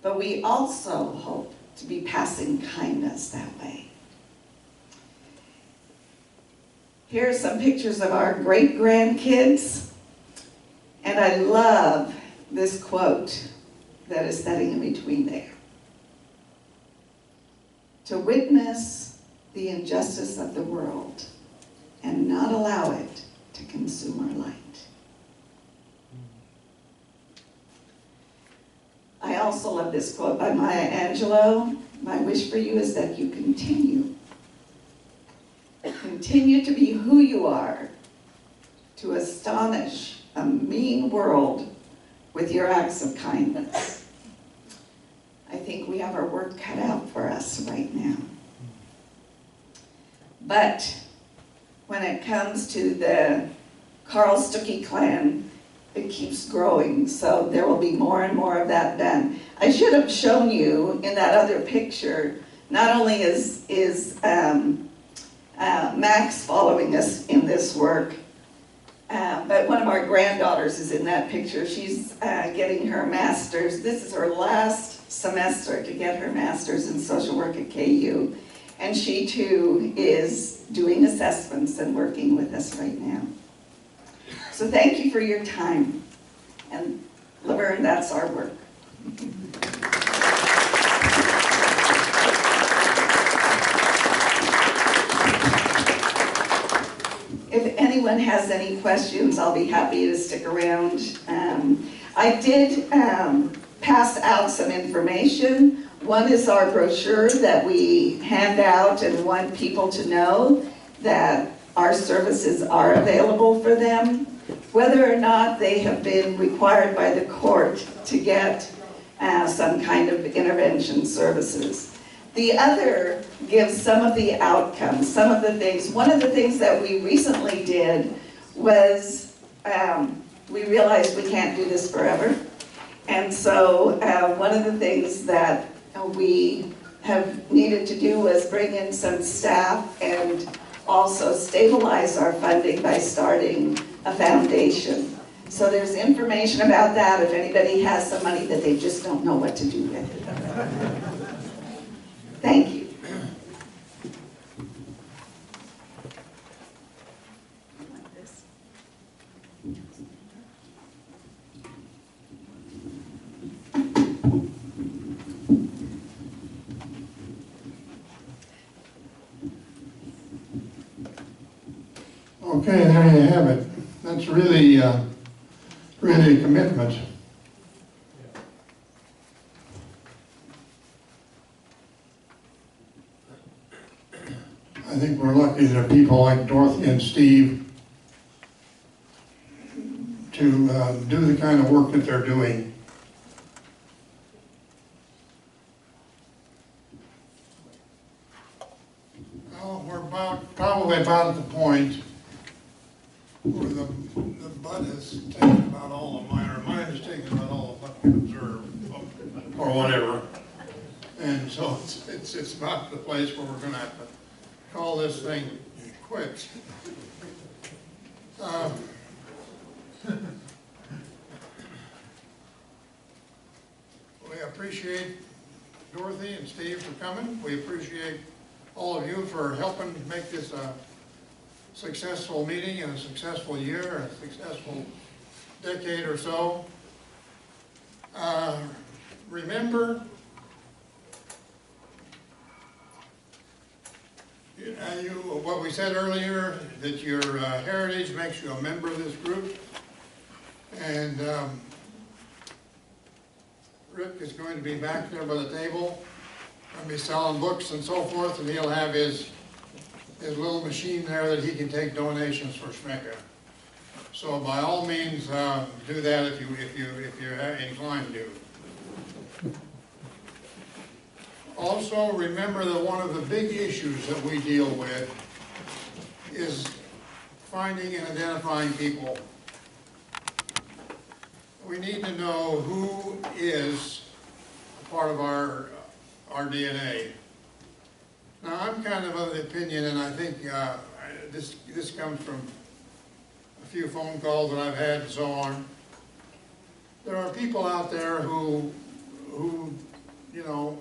But we also hope to be passing kindness that way. Here are some pictures of our great-grandkids, and I love this quote that is sitting in between there. To witness the injustice of the world and not allow it to consume our light. I also love this quote by Maya Angelou. My wish for you is that you continue to be who you are, to astonish a mean world with your acts of kindness. I think we have our work cut out for us right now. But when it comes to the Carl Stuckey clan, it keeps growing, so there will be more and more of that done. I should have shown you in that other picture, not only is Max following us in this work, but one of our granddaughters is in that picture. She's getting her master's. This is her last semester to get her master's in social work at KU. And she too is doing assessments and working with us right now. So thank you for your time. And Laverne, that's our work. If anyone has any questions, I'll be happy to stick around. I did pass out some information. One is our brochure that we hand out and want people to know that our services are available for them, whether or not they have been required by the court to get some kind of intervention services. The other gives some of the outcomes, some of the things. One of the things that we recently did was we realized we can't do this forever. And so one of the things that we have needed to do was bring in some staff and also stabilize our funding by starting a foundation. So there's information about that if anybody has some money that they just don't know what to do with. Thank you. Okay, there you have it. That's really, really a commitment. I think we're lucky there are people like Dorothy and Steve to do the kind of work that they're doing. Well, we're probably about at the point where the bud has taken about all of mine, or mine has taken about all of what we observe, or whatever. And so it's about the place where we're gonna have to call this thing quits. We appreciate Dorothy and Steve for coming. We appreciate all of you for helping make this a successful meeting and a successful year, a successful decade or so. Remember, what we said earlier, that your heritage makes you a member of this group. And Rick is going to be back there by the table, going to be selling books and so forth, and he'll have his little machine there that he can take donations for Schmecca. So by all means, do that if you're inclined to. Also, remember that one of the big issues that we deal with is finding and identifying people. We need to know who is part of our DNA. Now, I'm kind of the opinion, and I think this comes from a few phone calls that I've had and so on. There are people out there who you know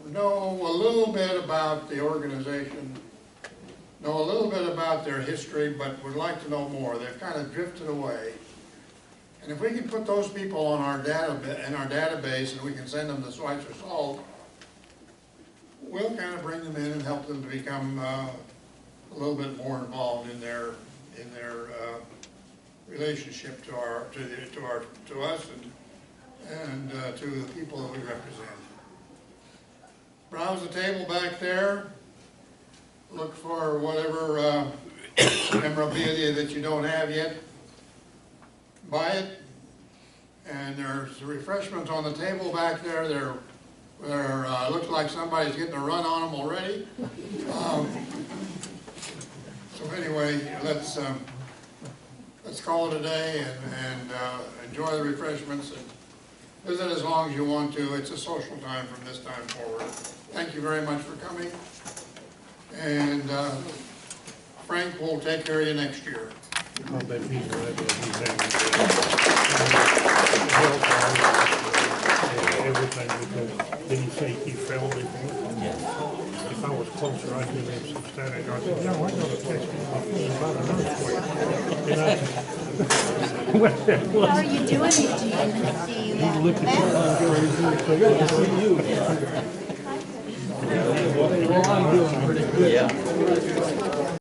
a little bit about the organization, know a little bit about their history, but would like to know more. They've kind of drifted away. And if we can put those people on our database and we can send them to Schweitzer Salt, we'll kind of bring them in and help them to become a little bit more involved in their relationship to us and to the people that we represent. Browse the table back there. Look for whatever memorabilia that you don't have yet. Buy it. And there's refreshments on the table back there. They're There, looks like somebody's getting a run on them already. So anyway, let's call it a day and enjoy the refreshments and visit as long as you want to. It's a social time from this time forward. Thank you very much for coming. And Frank will take care of you next year. I'll bet he's ready. Everything, because did he say he fell before? Yes. If I was closer, I'd give him some static. I said, no, I'm gonna text him my phone about an earthquake. And I, How are you doing, Eugene? See you he looked at me, good to see you. Well, I'm doing pretty good. Yeah.